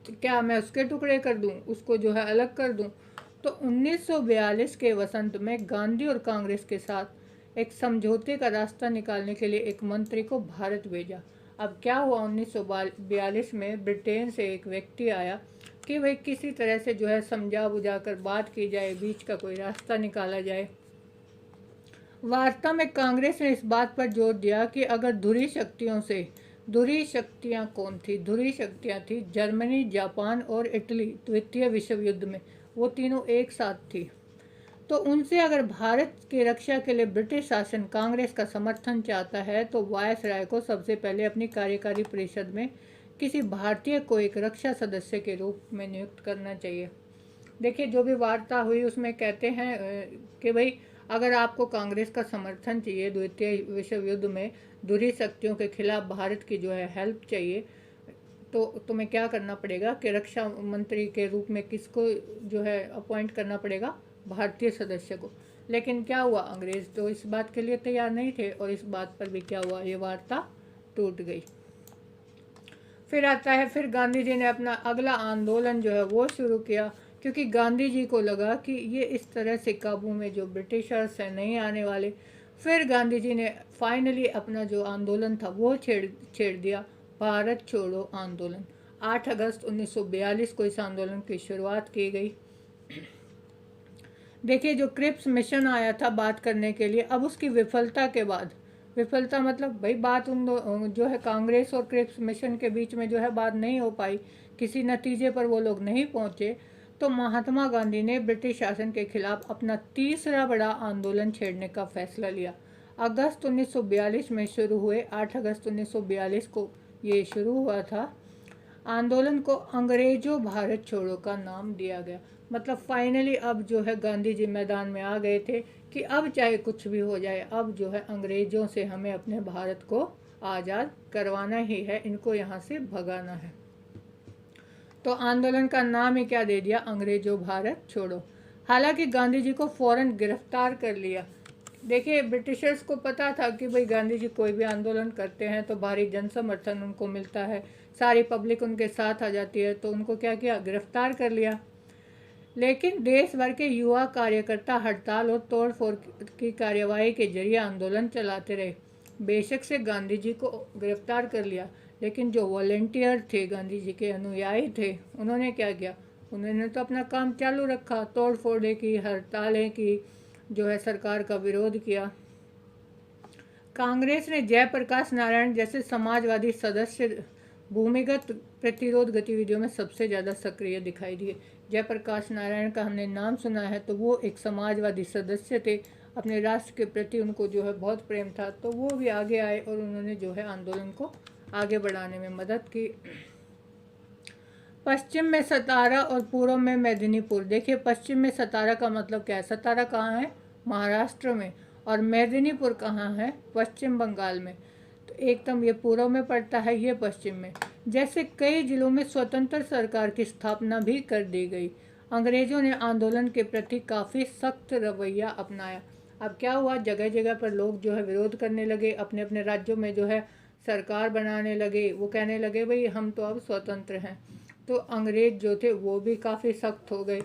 तो क्या मैं उसके टुकड़े कर दूं, उसको जो है अलग कर दूं? तो 1942 के वसंत में गांधी और कांग्रेस के साथ एक समझौते का रास्ता निकालने के लिए एक मंत्री को भारत भेजा। अब क्या हुआ, 1942 में ब्रिटेन से एक व्यक्ति आया कि भाई किसी तरह से जो है समझा बुझा कर बात की जाए, बीच का कोई रास्ता निकाला जाए। वार्ता में कांग्रेस ने इस बात पर जोर दिया कि अगर धुरी शक्तियां कौन थी? धुरी शक्तियां थी जर्मनी, जापान और इटली द्वितीय विश्व युद्ध में, वो तीनों एक साथ थी। तो उनसे अगर भारत की रक्षा के लिए ब्रिटिश शासन कांग्रेस का समर्थन चाहता है तो वायसराय को सबसे पहले अपनी कार्यकारी परिषद में किसी भारतीय को एक रक्षा सदस्य के रूप में नियुक्त करना चाहिए। देखिए, जो भी वार्ता हुई उसमें कहते हैं कि भाई अगर आपको कांग्रेस का समर्थन चाहिए, द्वितीय विश्व युद्ध में धुरी शक्तियों के खिलाफ भारत की जो है हेल्प चाहिए, तो तुम्हें क्या करना पड़ेगा कि रक्षा मंत्री के रूप में किसको जो है अपॉइंट करना पड़ेगा? भारतीय सदस्य को। लेकिन क्या हुआ, अंग्रेज तो इस बात के लिए तैयार नहीं थे और इस बात पर भी क्या हुआ, ये वार्ता टूट गई। फिर आता है, फिर गांधी जी ने अपना अगला आंदोलन जो है वो शुरू किया, क्योंकि गांधी जी को लगा कि ये इस तरह से काबू में जो ब्रिटिशर्स हैं नहीं आने वाले। फिर गांधी जी ने फाइनली अपना जो आंदोलन था वो छेड़ दिया, भारत छोड़ो आंदोलन। 8 अगस्त 1942 को इस आंदोलन की शुरुआत की गई। देखिए, जो क्रिप्स मिशन आया था बात करने के लिए, अब उसकी विफलता के बाद, विफलता मतलब भाई बात जो है कांग्रेस और क्रिप्स मिशन के बीच में जो है बात नहीं हो पाई, किसी नतीजे पर वो लोग नहीं पहुंचे, तो महात्मा गांधी ने ब्रिटिश शासन के खिलाफ अपना तीसरा बड़ा आंदोलन छेड़ने का फैसला लिया। अगस्त 1942 में शुरू हुए, 8 अगस्त 1942 को ये शुरू हुआ था। आंदोलन को अंग्रेजों भारत छोड़ो का नाम दिया गया। मतलब फाइनली अब जो है गांधी जी मैदान में आ गए थे कि अब चाहे कुछ भी हो जाए, अब जो है अंग्रेजों से हमें अपने भारत को आज़ाद करवाना ही है, इनको यहाँ से भगाना है। तो आंदोलन का नाम ही क्या दे दिया, अंग्रेजों भारत छोड़ो। हालांकि गांधी जी को फौरन गिरफ्तार कर लिया। देखिए, ब्रिटिशर्स को पता था कि भाई गांधी जी कोई भी आंदोलन करते हैं तो भारी जन समर्थन उनको मिलता है, सारी पब्लिक उनके साथ आ जाती है, तो उनको क्या किया, गिरफ्तार कर लिया। लेकिन देश भर के युवा कार्यकर्ता हड़ताल और तोड़फोड़ की कार्यवाही के जरिए आंदोलन चलाते रहे। बेशक से गांधी जी को गिरफ्तार कर लिया, लेकिन जो वॉलेंटियर थे, गांधी जी के अनुयायी थे, उन्होंने क्या किया, उन्होंने तो अपना काम चालू रखा, तोड़ फोड़े की, हड़तालें की, जो है सरकार का विरोध किया। कांग्रेस ने जयप्रकाश नारायण जैसे समाजवादी सदस्य भूमिगत प्रतिरोध गतिविधियों में सबसे ज़्यादा सक्रिय दिखाई दिए। जयप्रकाश नारायण का हमने नाम सुना है, तो वो एक समाजवादी सदस्य थे, अपने राष्ट्र के प्रति उनको जो है बहुत प्रेम था, तो वो भी आगे आए और उन्होंने जो है आंदोलन को आगे बढ़ाने में मदद की। पश्चिम में सतारा और पूर्व में मेदिनीपुर। देखिए, पश्चिम में सतारा का मतलब क्या है, सतारा कहाँ है, महाराष्ट्र में, और मेदिनीपुर कहाँ है, पश्चिम बंगाल में। तो एकदम ये पूर्व में पड़ता है, ये पश्चिम में। जैसे कई जिलों में स्वतंत्र सरकार की स्थापना भी कर दी गई। अंग्रेजों ने आंदोलन के प्रति काफ़ी सख्त रवैया अपनाया। अब क्या हुआ, जगह जगह पर लोग जो है विरोध करने लगे, अपने अपने राज्यों में जो है सरकार बनाने लगे, वो कहने लगे भाई हम तो अब स्वतंत्र हैं। तो अंग्रेज जो थे वो भी काफ़ी सख्त हो गए।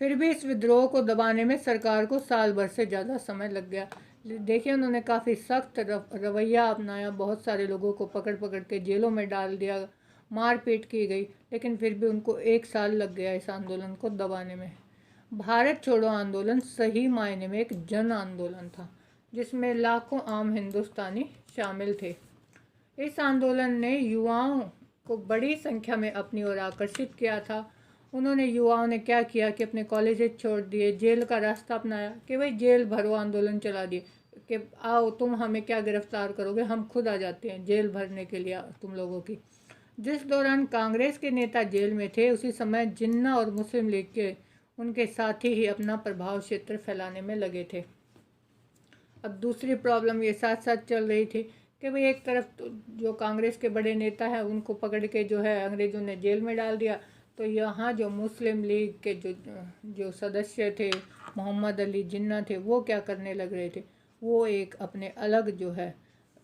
फिर भी इस विद्रोह को दबाने में सरकार को साल भर से ज़्यादा समय लग गया। देखिए, उन्होंने काफ़ी सख्त रवैया अपनाया, बहुत सारे लोगों को पकड़ पकड़ के जेलों में डाल दिया, मारपीट की गई, लेकिन फिर भी उनको 1 साल लग गया इस आंदोलन को दबाने में। भारत छोड़ो आंदोलन सही मायने में एक जन आंदोलन था, जिसमें लाखों आम हिंदुस्तानी शामिल थे। इस आंदोलन ने युवाओं को बड़ी संख्या में अपनी ओर आकर्षित किया था। उन्होंने युवाओं ने क्या किया कि अपने कॉलेजेस छोड़ दिए, जेल का रास्ता अपनाया कि भाई जेल भरो आंदोलन चला दिए कि आओ तुम हमें क्या गिरफ्तार करोगे, हम खुद आ जाते हैं जेल भरने के लिए तुम लोगों की। जिस दौरान कांग्रेस के नेता जेल में थे, उसी समय जिन्ना और मुस्लिम लीग के उनके साथी ही अपना प्रभाव क्षेत्र फैलाने में लगे थे। अब दूसरी प्रॉब्लम ये साथ साथ चल रही थी कि भाई एक तरफ तो जो कांग्रेस के बड़े नेता हैं उनको पकड़ के जो है अंग्रेज़ों ने जेल में डाल दिया, तो यहाँ जो मुस्लिम लीग के जो सदस्य थे, मोहम्मद अली जिन्ना थे, वो क्या करने लग रहे थे, वो एक अपने अलग जो है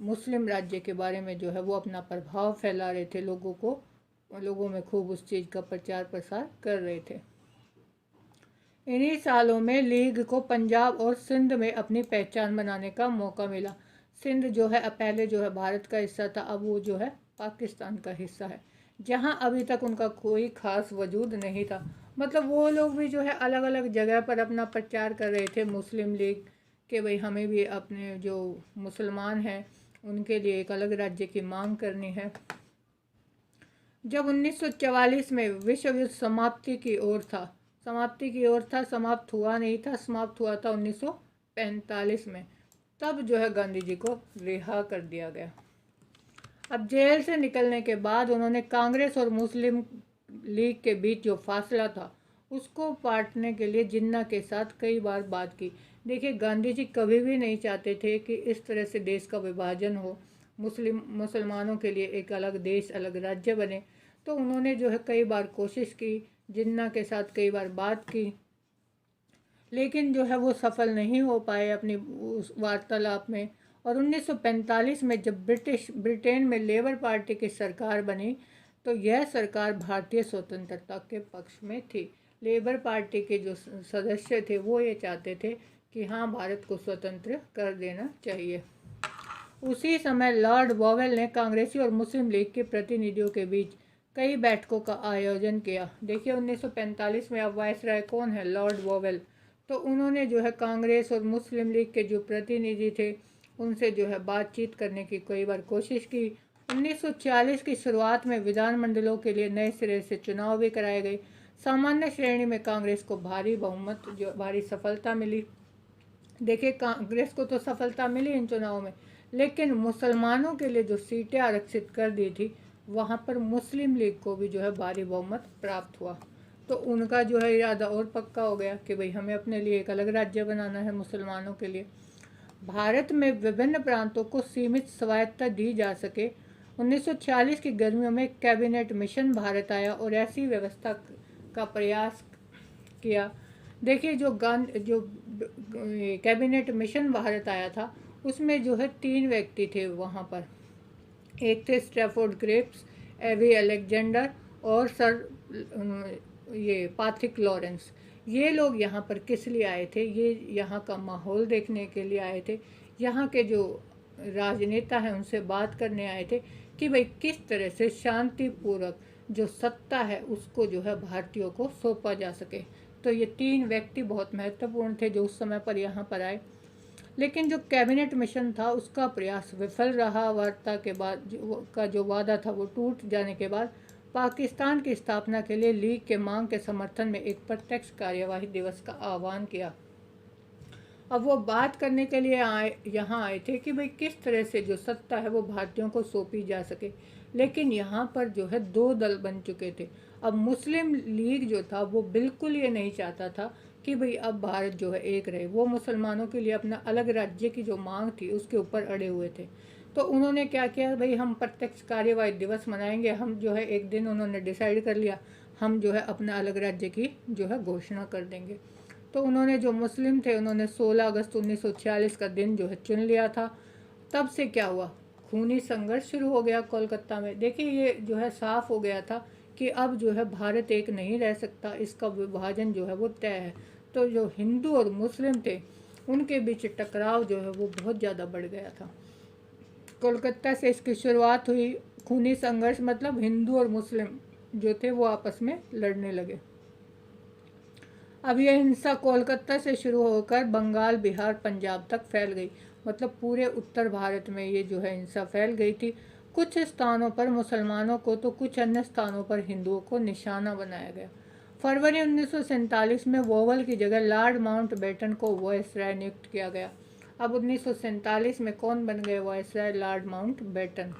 मुस्लिम राज्य के बारे में जो है वो अपना प्रभाव फैला रहे थे, लोगों में खूब उस चीज़ का प्रचार प्रसार कर रहे थे। इन्हीं सालों में लीग को पंजाब और सिंध में अपनी पहचान बनाने का मौका मिला। सिंध जो है पहले जो है भारत का हिस्सा था, अब वो जो है पाकिस्तान का हिस्सा है, जहाँ अभी तक उनका कोई खास वजूद नहीं था। मतलब वो लोग भी जो है अलग अलग जगह पर अपना प्रचार कर रहे थे, मुस्लिम लीग के भाई हमें भी अपने जो मुसलमान हैं उनके लिए एक अलग राज्य की मांग करनी है। जब 1944 में विश्व युद्ध समाप्ति की ओर था, समाप्त हुआ नहीं था, समाप्त हुआ था 1945 में, तब जो है गांधी जी को रिहा कर दिया गया। अब जेल से निकलने के बाद उन्होंने कांग्रेस और मुस्लिम लीग के बीच जो फासला था उसको पाटने के लिए जिन्ना के साथ कई बार बात की। देखिए, गांधी जी कभी भी नहीं चाहते थे कि इस तरह से देश का विभाजन हो, मुसलमानों के लिए एक अलग देश, अलग राज्य बने। तो उन्होंने जो है कई बार कोशिश की, जिन्ना के साथ कई बार बात की, लेकिन जो है वो सफल नहीं हो पाए अपनी उस वार्तालाप में। और 1945 में जब ब्रिटेन में लेबर पार्टी की सरकार बनी, तो यह सरकार भारतीय स्वतंत्रता के पक्ष में थी। लेबर पार्टी के जो सदस्य थे वो ये चाहते थे कि हाँ, भारत को स्वतंत्र कर देना चाहिए। उसी समय लॉर्ड वोवेल ने कांग्रेसी और मुस्लिम लीग के प्रतिनिधियों के बीच कई बैठकों का आयोजन किया। देखिए, 1945 में अब वायसराय कौन है? Lord vowel. तो उन्होंने जो है कांग्रेस और मुस्लिम लीग के जो प्रतिनिधि थे उनसे जो है बातचीत करने की कई बार कोशिश की। 1946 की शुरुआत में विधानमंडलों के लिए नए सिरे से चुनाव भी कराए गए। सामान्य श्रेणी में कांग्रेस को भारी सफलता मिली। देखिए, कांग्रेस को तो सफलता मिली इन चुनावों में, लेकिन मुसलमानों के लिए जो सीटें आरक्षित कर दी थी वहाँ पर मुस्लिम लीग को भी जो है भारी बहुमत प्राप्त हुआ। तो उनका जो है इरादा और पक्का हो गया कि भाई हमें अपने लिए एक अलग राज्य बनाना है मुसलमानों के लिए। भारत में विभिन्न प्रांतों को सीमित स्वायत्तता दी जा सके, 1946 की गर्मियों में कैबिनेट मिशन भारत आया और ऐसी व्यवस्था का प्रयास किया। देखिए, जो कैबिनेट मिशन भारत आया था उसमें जो है 3 व्यक्ति थे वहाँ पर। एक थे स्ट्रैफोर्ड क्रिप्स, एवी अलेक्जेंडर और ये पाथिक लॉरेंस। ये लोग यहाँ पर किस लिए आए थे? ये यहाँ का माहौल देखने के लिए आए थे। यहाँ के जो राजनेता हैं उनसे बात करने आए थे कि भाई किस तरह से शांतिपूर्वक जो सत्ता है उसको जो है भारतीयों को सौंपा जा सके। तो ये 3 व्यक्ति बहुत महत्वपूर्ण थे जो उस समय पर यहाँ पर आए। लेकिन जो कैबिनेट मिशन था उसका प्रयास विफल रहा। वार्ता के बाद जो वादा था वो टूट जाने के बाद पाकिस्तान की स्थापना के लिए लीग के मांग के समर्थन में एक प्रत्यक्ष कार्यवाही दिवस का आह्वान किया। अब वो बात करने के लिए यहाँ आए थे कि भाई किस तरह से जो सत्ता है वो भारतीयों को सौंपी जा सके। लेकिन यहाँ पर जो है 2 दल बन चुके थे। अब मुस्लिम लीग जो था वो बिल्कुल ये नहीं चाहता था कि भाई अब भारत जो है एक रहे। वो मुसलमानों के लिए अपना अलग राज्य की जो मांग थी उसके ऊपर अड़े हुए थे। तो उन्होंने क्या किया, भाई हम प्रत्यक्ष कार्यवाही दिवस मनाएंगे। हम जो है एक दिन उन्होंने डिसाइड कर लिया, हम जो है अपना अलग राज्य की जो है घोषणा कर देंगे। तो उन्होंने जो मुस्लिम थे उन्होंने 16 अगस्त 1946 का दिन जो है चुन लिया था। तब से क्या हुआ, खूनी संघर्ष शुरू हो गया कोलकाता में। देखिए, ये जो है साफ हो गया था कि अब जो है भारत एक नहीं रह सकता, इसका विभाजन जो है वो तय है। तो जो हिंदू और मुस्लिम थे उनके बीच टकराव जो है वो बहुत ज़्यादा बढ़ गया था। कोलकाता से इसकी शुरुआत हुई। खूनी संघर्ष मतलब हिंदू और मुस्लिम जो थे वो आपस में लड़ने लगे। अब यह हिंसा कोलकाता से शुरू होकर बंगाल, बिहार, पंजाब तक फैल गई। मतलब पूरे उत्तर भारत में ये जो है हिंसा फैल गई थी। कुछ स्थानों पर मुसलमानों को तो कुछ अन्य स्थानों पर हिंदुओं को निशाना बनाया गया। फरवरी 1947 में वोवेल की जगह लॉर्ड माउंटबेटन को वायसराय नियुक्त किया गया। अब 1947 में कौन बन गए वायसराय? Lord Mountbatten.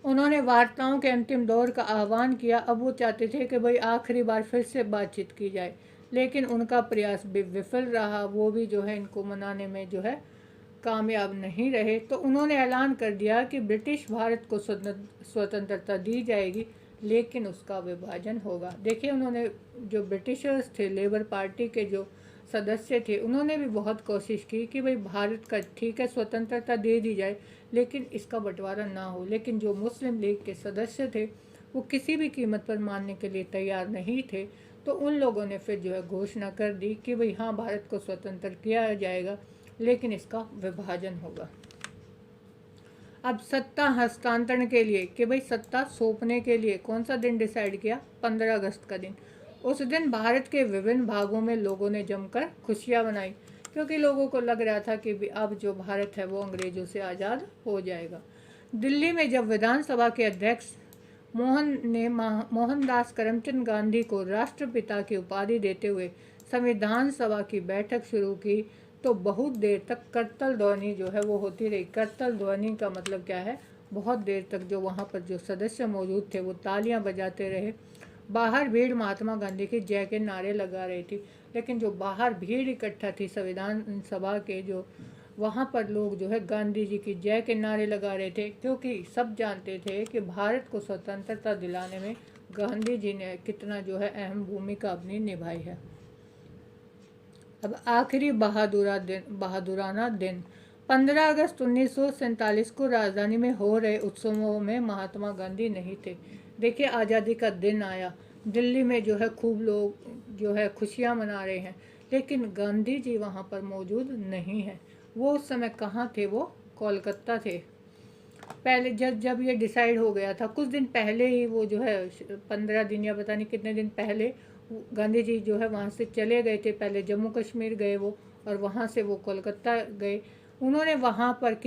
उन्होंने वार्ताओं के अंतिम दौर का आह्वान किया। अब वो चाहते थे कि भाई आखिरी बार फिर से बातचीत की जाए, लेकिन उनका प्रयास भी विफल रहा। वो भी जो है इनको मनाने में जो है कामयाब नहीं रहे। तो उन्होंने ऐलान कर दिया कि ब्रिटिश भारत को स्वतंत्रता दी जाएगी, लेकिन उसका विभाजन होगा। देखिए, उन्होंने जो ब्रिटिशर्स थे, लेबर पार्टी के जो सदस्य थे, उन्होंने भी बहुत कोशिश की कि भाई भारत का ठीक है स्वतंत्रता दे दी जाए, लेकिन इसका बंटवारा ना हो। लेकिन जो मुस्लिम लीग के सदस्य थे वो किसी भी कीमत पर मानने के लिए तैयार नहीं थे। तो उन लोगों ने फिर जो है घोषणा कर दी कि भाई हाँ, भारत को स्वतंत्र किया जाएगा, लेकिन इसका विभाजन होगा। अब सत्ता हस्तांतरण के लिए कि भाई सत्ता सौंपने के लिए कौन सा दिन डिसाइड किया? 15 अगस्त का दिन। उस दिन भारत के विभिन्न भागों में लोगों ने जमकर खुशियां मनाई, क्योंकि लोगों को लग रहा था कि अब जो भारत है वो अंग्रेजों से आज़ाद हो जाएगा। दिल्ली में जब विधानसभा के अध्यक्ष मोहनदास करमचंद गांधी को राष्ट्रपिता की उपाधि देते हुए संविधान सभा की बैठक शुरू की, तो बहुत देर तक करतल ध्वनि जो है वो होती रही। करतल ध्वनि का मतलब क्या है? बहुत देर तक जो वहाँ पर जो सदस्य मौजूद थे वो तालियां बजाते रहे। बाहर भीड़ महात्मा गांधी की जय के नारे लगा रही थी, लेकिन जो बाहर भीड़ इकट्ठा थी संविधान सभा के, जो वहाँ पर लोग जो है गांधी जी की जय के नारे लगा रहे थे, क्योंकि सब जानते थे कि भारत को स्वतंत्रता दिलाने में गांधी जी ने कितना जो है अहम भूमिका अपनी निभाई है। अब आखिरी बहादुराना दिन 15 अगस्त 1947 को राजधानी में हो रहे उत्सवों में महात्मा गांधी नहीं थे। देखिए, आज़ादी का दिन आया, दिल्ली में जो है खूब लोग जो है खुशियाँ मना रहे हैं, लेकिन गांधी जी वहाँ पर मौजूद नहीं हैं। वो उस समय कहाँ थे? वो कोलकाता थे। पहले जब ये डिसाइड हो गया था, कुछ दिन पहले ही वो जो है 15 दिन या पता नहीं कितने दिन पहले गांधी जी जो है वहाँ से चले गए थे। पहले जम्मू कश्मीर गए वो, और वहाँ से वो कोलकाता गए। उन्होंने वहाँ पर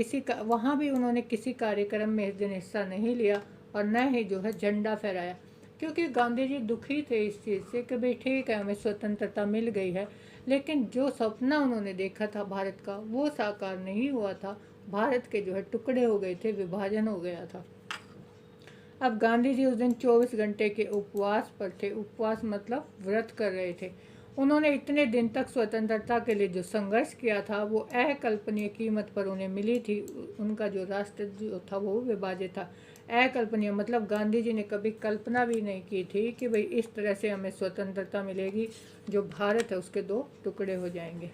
वहाँ भी उन्होंने किसी कार्यक्रम में इस दिन हिस्सा नहीं लिया, और न ही जो है झंडा फहराया, क्योंकि गांधी जी दुखी थे इस चीज़ से कि भाई ठीक है हमें स्वतंत्रता मिल गई है, लेकिन जो सपना उन्होंने देखा था भारत का वो साकार नहीं हुआ था। भारत के जो है टुकड़े हो गए थे, विभाजन हो गया था। अब गांधी जी उस दिन 24 घंटे के उपवास पर थे। उपवास मतलब व्रत कर रहे थे। उन्होंने इतने दिन तक स्वतंत्रता के लिए जो संघर्ष किया था वो अकल्पनीय कीमत पर उन्हें मिली थी। उनका जो राष्ट्र जो था वो विभाजित था। अकल्पनीय मतलब गांधी जी ने कभी कल्पना भी नहीं की थी कि भाई इस तरह से हमें स्वतंत्रता मिलेगी, जो भारत है उसके दो टुकड़े हो जाएंगे।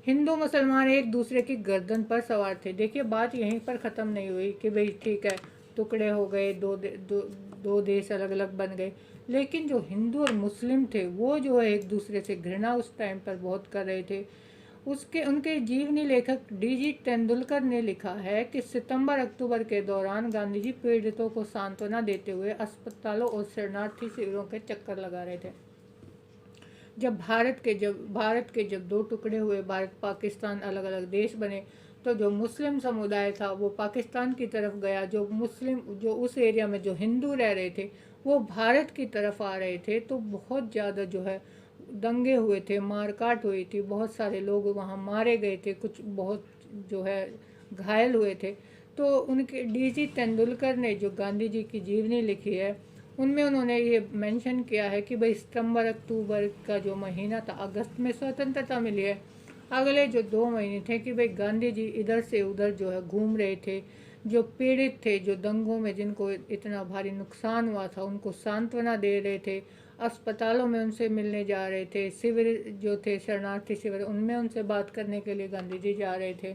हिंदू मुसलमान एक दूसरे की गर्दन पर सवार थे। देखिए, बात यहीं पर ख़त्म नहीं हुई कि भाई ठीक है टुकड़े हो गए, दो देश अलग अलग बन गए, लेकिन जो हिंदू और मुस्लिम थे वो जो है एक दूसरे से घृणा उस टाइम पर बहुत कर रहे थे। उनके जीवनी लेखक डीजी तेंदुलकर ने लिखा है कि सितंबर अक्टूबर के दौरान गांधी जी पीड़ितों को सांत्वना देते हुए अस्पतालों और शरणार्थी शिविरों के चक्कर लगा रहे थे। जब भारत के जब दो टुकड़े हुए, भारत पाकिस्तान अलग अलग देश बने, तो जो मुस्लिम समुदाय था वो पाकिस्तान की तरफ गया। जो उस एरिया में जो हिंदू रह रहे थे वो भारत की तरफ आ रहे थे। तो बहुत ज़्यादा जो है दंगे हुए थे, मारकाट हुई थी, बहुत सारे लोग वहाँ मारे गए थे, कुछ बहुत जो है घायल हुए थे। तो उनके डीजी तेंदुलकर ने जो गांधी जी की जीवनी लिखी है उनमें उन्होंने ये मेंशन किया है कि भाई सितंबर अक्टूबर का जो महीना था, अगस्त में स्वतंत्रता मिली है। अगले जो 2 महीने थे कि भाई गांधी जी इधर से उधर जो है घूम रहे थे। जो पीड़ित थे, जो दंगों में जिनको इतना भारी नुकसान हुआ था, उनको सांत्वना दे रहे थे। अस्पतालों में उनसे मिलने जा रहे थे। शिविर जो थे, शरणार्थी शिविर, उनमें उनसे बात करने के लिए गांधी जी जा रहे थे।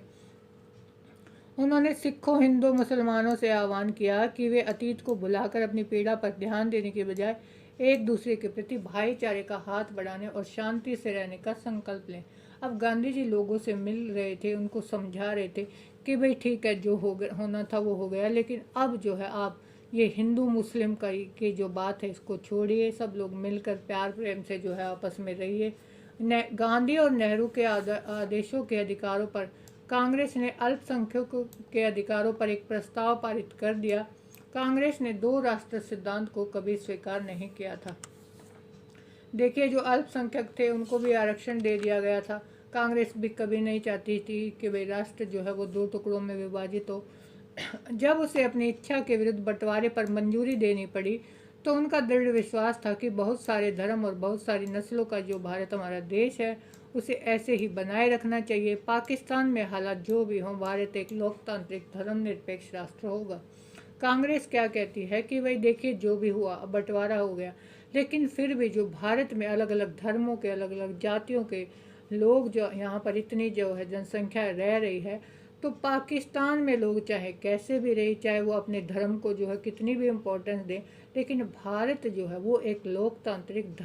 उन्होंने सिखों, हिंदू, मुसलमानों से आह्वान किया कि वे अतीत को भुलाकर अपनी पीड़ा पर ध्यान देने के बजाय एक दूसरे के प्रति भाईचारे का हाथ बढ़ाने और शांति से रहने का संकल्प लें। अब गांधी जी लोगों से मिल रहे थे, उनको समझा रहे थे कि भाई ठीक है, जो होना था वो हो गया, लेकिन अब जो है आप ये हिंदू मुस्लिम की जो बात है इसको छोड़िए, सब लोग मिलकर प्यार प्रेम से जो है आपस में रहिए। गांधी और नेहरू के आदेशों के अधिकारों पर कांग्रेस ने अल्पसंख्यकों के अधिकारों पर एक प्रस्ताव पारित कर दिया। कांग्रेस ने 2 राष्ट्र सिद्धांत को कभी स्वीकार नहीं किया था। देखिए, जो अल्पसंख्यक थे उनको भी आरक्षण दे दिया गया था। कांग्रेस भी कभी नहीं चाहती थी कि वे राष्ट्र जो है वो 2 टुकड़ों में विभाजित हो। जब उसे अपनी इच्छा के विरुद्ध बंटवारे पर मंजूरी देनी पड़ी तो उनका दृढ़ विश्वास था कि बहुत सारे धर्म और बहुत सारी नस्लों का जो भारत हमारा देश है उसे ऐसे ही बनाए रखना चाहिए। पाकिस्तान में हालात जो भी हों, भारत एक लोकतांत्रिक धर्मनिरपेक्ष राष्ट्र होगा। कांग्रेस क्या कहती है कि भाई देखिए जो भी हुआ, अब बंटवारा हो गया, लेकिन फिर भी जो भारत में अलग अलग धर्मों के, अलग अलग जातियों के लोग जो यहाँ पर इतनी जो है जनसंख्या रह रही है, तो पाकिस्तान में लोग चाहे कैसे भी रहे, चाहे वो अपने धर्म को जो है कितनी भी इम्पोर्टेंस दें, लेकिन भारत जो है वो एक लोकतांत्रिक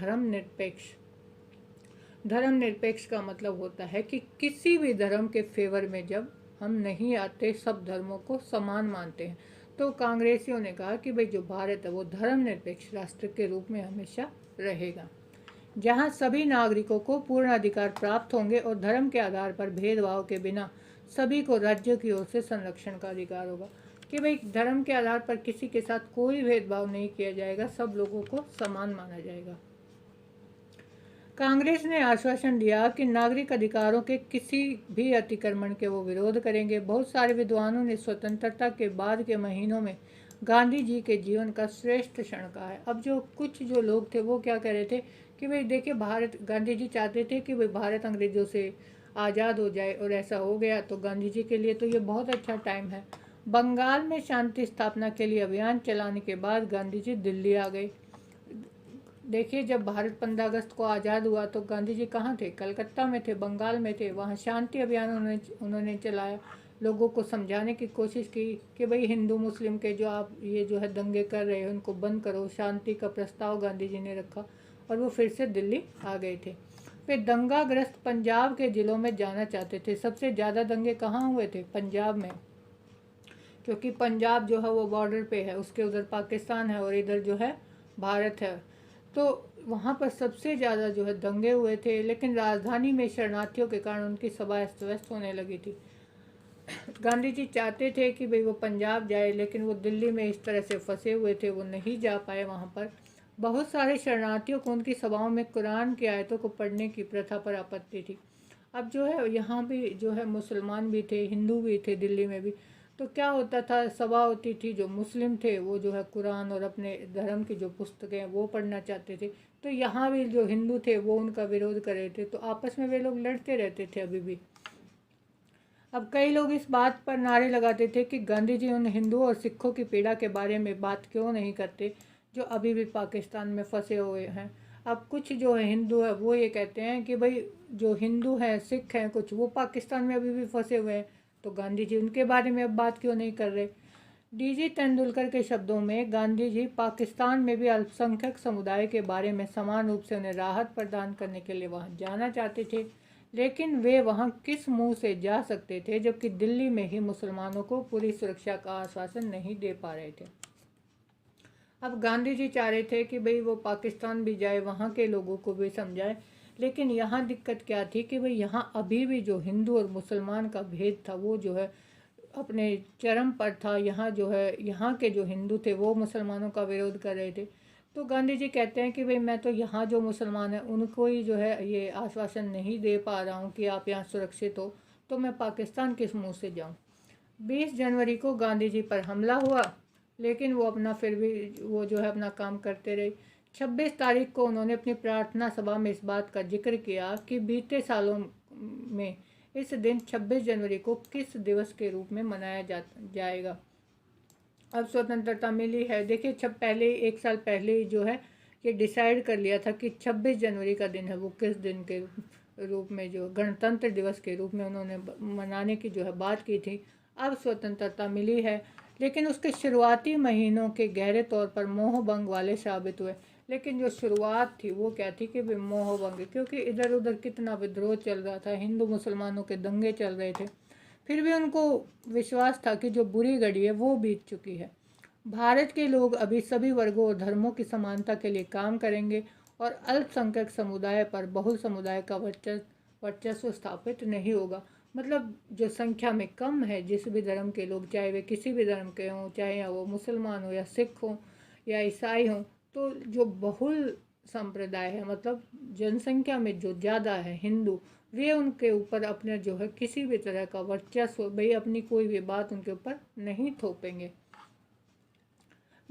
धर्मनिरपेक्ष का मतलब होता है कि किसी भी धर्म के फेवर में जब हम नहीं आते, सब धर्मों को समान मानते हैं। तो कांग्रेसियों ने कहा कि भाई जो भारत है वो धर्मनिरपेक्ष राष्ट्र के रूप में हमेशा रहेगा, जहां सभी नागरिकों को पूर्ण अधिकार प्राप्त होंगे और धर्म के आधार पर भेदभाव के बिना सभी को राज्यों की ओर से संरक्षण का अधिकार होगा। कि भाई धर्म के आधार पर किसी के साथ कोई भेदभाव नहीं किया जाएगा, सब लोगों को समान माना जाएगा। कांग्रेस ने आश्वासन दिया कि नागरिक अधिकारों के किसी भी अतिक्रमण के वो विरोध करेंगे। बहुत सारे विद्वानों ने स्वतंत्रता के बाद के महीनों में गांधी जी के जीवन का श्रेष्ठ क्षण कहा है। अब जो कुछ जो लोग थे वो क्या कह रहे थे कि भाई देखिए, भारत, गांधी जी चाहते थे कि भाई भारत अंग्रेजों से आज़ाद हो जाए, और ऐसा हो गया तो गांधी जी के लिए तो ये बहुत अच्छा टाइम है। बंगाल में शांति स्थापना के लिए अभियान चलाने के बाद गांधी जी दिल्ली आ गए। देखिए, जब भारत 15 अगस्त को आज़ाद हुआ तो गांधी जी कहाँ थे? कलकत्ता में थे, बंगाल में थे। वहाँ शांति अभियान उन्होंने चलाया, लोगों को समझाने की कोशिश की कि भाई हिंदू मुस्लिम के जो आप ये जो है दंगे कर रहे हो उनको बंद करो। शांति का प्रस्ताव गांधी जी ने रखा और वो फिर से दिल्ली आ गए थे। वे दंगाग्रस्त पंजाब के ज़िलों में जाना चाहते थे। सबसे ज़्यादा दंगे कहाँ हुए थे? पंजाब में, क्योंकि पंजाब जो है वो बॉर्डर पे है, उसके उधर पाकिस्तान है और इधर जो है भारत है। तो वहाँ पर सबसे ज़्यादा जो है दंगे हुए थे, लेकिन राजधानी में शरणार्थियों के कारण उनकी सभा अस्त व्यस्त होने लगी थी। गांधी जी चाहते थे कि भाई वो पंजाब जाए, लेकिन वो दिल्ली में इस तरह से फंसे हुए थे, वो नहीं जा पाए वहाँ पर। बहुत सारे शरणार्थियों को उनकी सभाओं में कुरान की आयतों को पढ़ने की प्रथा पर आपत्ति थी। अब जो है यहाँ भी जो है मुसलमान भी थे, हिंदू भी थे दिल्ली में भी। तो क्या होता था, सभा होती थी, जो मुस्लिम थे वो जो है कुरान और अपने धर्म की जो पुस्तकें हैं वो पढ़ना चाहते थे, तो यहाँ भी जो हिंदू थे वो उनका विरोध कर रहे थे। तो आपस में वे लोग लड़ते रहते थे अभी भी। अब कई लोग इस बात पर नारे लगाते थे कि गांधी जी उन हिंदुओं और सिखों की पीड़ा के बारे में बात क्यों नहीं करते जो अभी भी पाकिस्तान में फंसे हुए हैं। अब कुछ जो है हिंदू है वो ये कहते हैं कि भाई जो हिंदू हैं, सिख हैं कुछ, वो पाकिस्तान में अभी भी फंसे हुए हैं, तो गांधी जी उनके बारे में अब बात क्यों नहीं कर रहे। डीजी तेंदुलकर के शब्दों में, गांधी जी पाकिस्तान में भी अल्पसंख्यक समुदाय के बारे में समान रूप से उन्हें राहत प्रदान करने के लिए वहाँ जाना चाहते थे, लेकिन वे वहाँ किस मुंह से जा सकते थे जबकि दिल्ली में ही मुसलमानों को पूरी सुरक्षा का आश्वासन नहीं दे पा रहे थे। अब गांधी जी चाह रहे थे कि भाई वो पाकिस्तान भी जाए, वहाँ के लोगों को भी समझाए, लेकिन यहाँ दिक्कत क्या थी कि भाई यहाँ अभी भी जो हिंदू और मुसलमान का भेद था वो जो है अपने चरम पर था। यहाँ जो है यहाँ के जो हिंदू थे वो मुसलमानों का विरोध कर रहे थे। तो गांधी जी कहते हैं कि भाई मैं तो यहाँ जो मुसलमान हैं उनको ही जो है ये आश्वासन नहीं दे पा रहा हूँ कि आप यहाँ सुरक्षित हो, तो मैं पाकिस्तान किस मुँह से जाऊँ। 20 जनवरी को गांधी जी पर हमला हुआ, लेकिन वो अपना फिर भी वो जो है अपना काम करते रहे। 26 तारीख को उन्होंने अपनी प्रार्थना सभा में इस बात का जिक्र किया कि बीते सालों में इस दिन 26 जनवरी को किस दिवस के रूप में मनाया जाएगा। अब स्वतंत्रता मिली है, देखिए पहले 1 साल पहले ही जो है ये डिसाइड कर लिया था कि 26 जनवरी का दिन है वो किस दिन के रूप में, जो गणतंत्र दिवस के रूप में उन्होंने मनाने की जो है बात की थी। अब स्वतंत्रता मिली है, लेकिन उसके शुरुआती महीनों के गहरे तौर पर मोहभंग वाले साबित हुए। लेकिन जो शुरुआत थी वो क्या थी कि मोहभंग, क्योंकि इधर उधर कितना विद्रोह चल रहा था, हिंदू मुसलमानों के दंगे चल रहे थे, फिर भी उनको विश्वास था कि जो बुरी घड़ी है वो बीत चुकी है। भारत के लोग अभी सभी वर्गों और धर्मों की समानता के लिए काम करेंगे और अल्पसंख्यक समुदाय पर बहु समुदाय का वर्चस्व स्थापित नहीं होगा। मतलब जो संख्या में कम है जिस भी धर्म के लोग, चाहे वे किसी भी धर्म के हों, चाहे वो मुसलमान हो या सिख हो या ईसाई हों, तो जो बहुल संप्रदाय है, मतलब जनसंख्या में जो ज़्यादा है हिंदू, वे उनके ऊपर अपने जो है किसी भी तरह का वर्चस्व, भाई अपनी कोई भी बात उनके ऊपर नहीं थोपेंगे।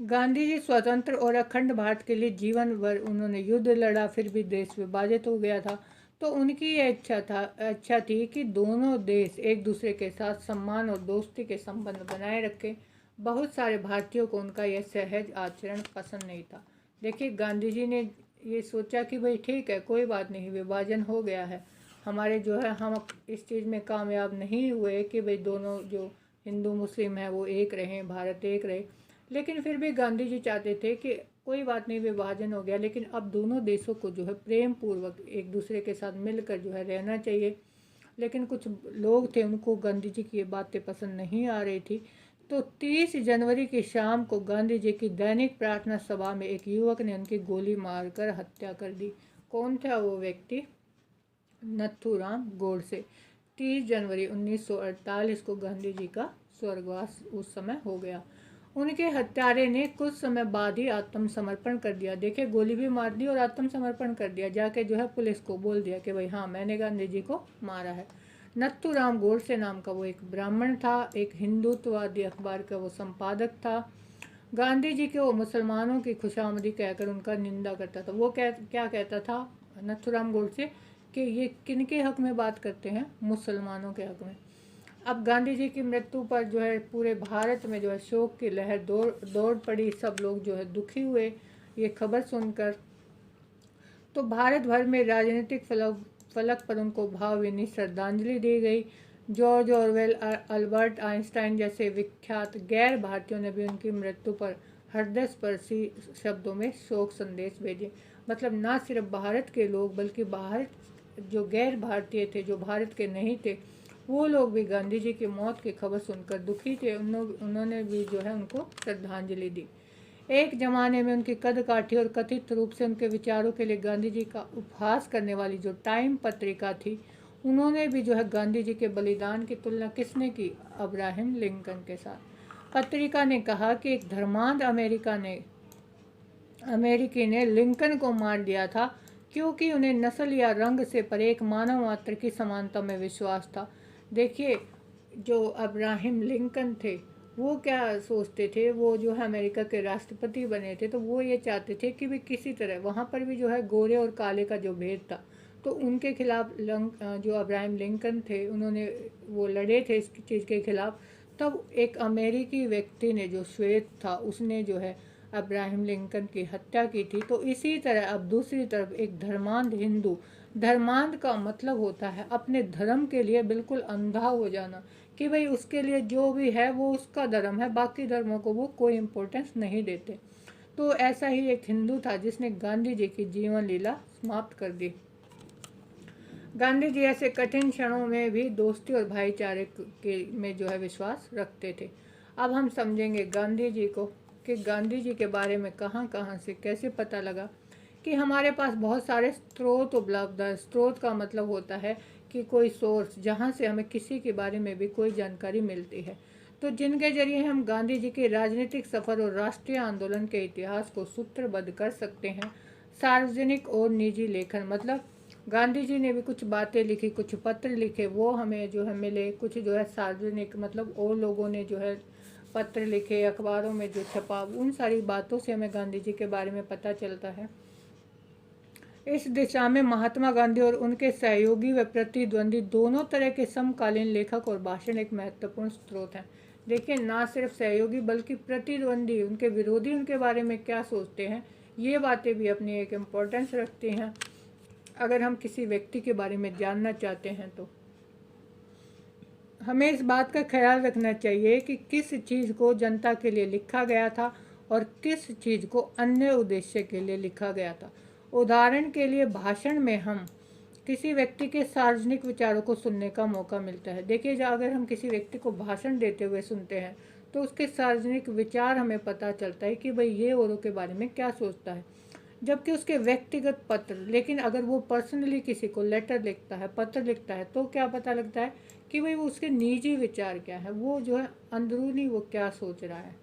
गांधी जी स्वतंत्र और अखंड भारत के लिए जीवन भर उन्होंने युद्ध लड़ा, फिर भी देश विभाजित हो गया था। तो उनकी ये इच्छा थी कि दोनों देश एक दूसरे के साथ सम्मान और दोस्ती के संबंध बनाए रखें। बहुत सारे भारतीयों को उनका यह सहज आचरण पसंद नहीं था। देखिए, गांधी जी ने ये सोचा कि भाई ठीक है, कोई बात नहीं, विभाजन हो गया है, हमारे जो है हम इस चीज़ में कामयाब नहीं हुए कि भाई दोनों जो हिंदू मुस्लिम हैं वो एक रहें, भारत एक रहे। लेकिन फिर भी गांधी जी चाहते थे कि कोई बात नहीं, विभाजन हो गया, लेकिन अब दोनों देशों को जो है प्रेम पूर्वक एक दूसरे के साथ मिलकर जो है रहना चाहिए। लेकिन कुछ लोग थे, उनको गांधी जी की ये बातें पसंद नहीं आ रही थी। तो 30 जनवरी की शाम को गांधी जी की दैनिक प्रार्थना सभा में एक युवक ने उनकी गोली मारकर हत्या कर दी। कौन था वो व्यक्ति? नथुराम गोडसे। 30 जनवरी 1948 को गांधी जी का स्वर्गवास उस समय हो गया। उनके हत्यारे ने कुछ समय बाद ही आत्मसमर्पण कर दिया। देखिए, गोली भी मार दी और आत्मसमर्पण कर दिया, जाके जो है पुलिस को बोल दिया कि भाई हाँ, मैंने गांधी जी को मारा है। नथुराम गोडसे नाम का वो एक ब्राह्मण था, एक हिंदुत्ववादी अखबार का वो संपादक था। गांधी जी के वो मुसलमानों की खुशामदी कहकर उनका निंदा करता था। वो क्या कहता था नथुराम गोडसे कि ये किन के हक में बात करते हैं? मुसलमानों के हक में। अब गांधी जी की मृत्यु पर जो है पूरे भारत में जो है शोक की लहर दौड़ पड़ी। सब लोग जो है दुखी हुए ये खबर सुनकर। तो भारत भर में राजनीतिक फलक पर उनको भावभीनी श्रद्धांजलि दी गई। जॉर्ज ऑरवेल, अल्बर्ट आइंस्टाइन जैसे विख्यात गैर भारतीयों ने भी उनकी मृत्यु पर हृदयस्पर्शी शब्दों में शोक संदेश भेजे। मतलब ना सिर्फ भारत के लोग, बल्कि भारत जो गैर भारतीय थे, जो भारत के नहीं थे, वो लोग भी गांधी जी की मौत की खबर सुनकर दुखी थे। उन्होंने भी जो है उनको श्रद्धांजलि दी। एक जमाने में उनकी कद काठी और कथित रूप से उनके विचारों के लिए गांधी जी का उपहास करने वाली जो टाइम पत्रिका थी, उन्होंने भी जो है गांधी जी के बलिदान की तुलना किसने की? अब्राहम लिंकन के साथ। पत्रिका ने कहा कि एक धर्मांध अमेरिकी ने लिंकन को मार दिया था क्योंकि उन्हें नस्ल या रंग से परे एक मानव मात्र की समानता में विश्वास था। देखिए, जो अब्राहम लिंकन थे वो क्या सोचते थे? वो जो है अमेरिका के राष्ट्रपति बने थे, तो वो ये चाहते थे कि भी किसी तरह वहाँ पर भी जो है गोरे और काले का जो भेद था, तो उनके खिलाफ जो अब्राहम लिंकन थे उन्होंने वो लड़े थे इस चीज़ के खिलाफ। तब एक अमेरिकी व्यक्ति ने, जो श्वेत था, उसने जो है अब्राहम लिंकन की हत्या की थी। तो इसी तरह अब दूसरी तरफ एक धर्मांध हिंदू, धर्मांध का मतलब होता है अपने धर्म के लिए बिल्कुल अंधा हो जाना, कि भाई उसके लिए जो भी है वो उसका धर्म है, बाकी धर्मों को वो कोई इम्पोर्टेंस नहीं देते। तो ऐसा ही एक हिंदू था जिसने गांधी जी की जीवन लीला समाप्त कर दी। गांधी जी ऐसे कठिन क्षणों में भी दोस्ती और भाईचारे के में जो है विश्वास रखते थे। अब हम समझेंगे गांधी जी को, कि गांधी जी के बारे में कहाँ कहाँ से कैसे पता लगा। कि हमारे पास बहुत सारे स्रोत उपलब्ध है। स्रोत का मतलब होता है कि कोई सोर्स जहाँ से हमें किसी के बारे में भी कोई जानकारी मिलती है। तो जिनके जरिए हम गांधी जी के राजनीतिक सफ़र और राष्ट्रीय आंदोलन के इतिहास को सूत्रबद्ध कर सकते हैं। सार्वजनिक और निजी लेखन, मतलब गांधी जी ने भी कुछ बातें लिखी, कुछ पत्र लिखे, वो हमें जो है मिले। कुछ जो है सार्वजनिक, मतलब और लोगों ने जो है पत्र लिखे, अखबारों में जो छपा, उन सारी बातों से हमें गांधी जी के बारे में पता चलता है। इस दिशा में महात्मा गांधी और उनके सहयोगी व प्रतिद्वंदी दोनों तरह के समकालीन लेखक और भाषण एक महत्वपूर्ण स्रोत हैं। देखिए, ना सिर्फ सहयोगी बल्कि प्रतिद्वंदी, उनके विरोधी उनके बारे में क्या सोचते हैं, ये बातें भी अपनी एक इम्पोर्टेंस रखती हैं अगर हम किसी व्यक्ति के बारे में जानना चाहते हैं। तो हमें इस बात का ख्याल रखना चाहिए कि किस चीज़ को जनता के लिए लिखा गया था और किस चीज़ को अन्य उद्देश्य के लिए लिखा गया था। उदाहरण के लिए, भाषण में हम किसी व्यक्ति के सार्वजनिक विचारों को सुनने का मौका मिलता है। देखिए, अगर हम किसी व्यक्ति को भाषण देते हुए सुनते हैं तो उसके सार्वजनिक विचार हमें पता चलता है कि भाई ये औरों के बारे में क्या सोचता है। जबकि उसके व्यक्तिगत पत्र, लेकिन अगर वो पर्सनली किसी को लेटर लिखता है, पत्र लिखता है, तो क्या पता लगता है कि भाई वो उसके निजी विचार क्या है, वो जो है अंदरूनी वो क्या सोच रहा है।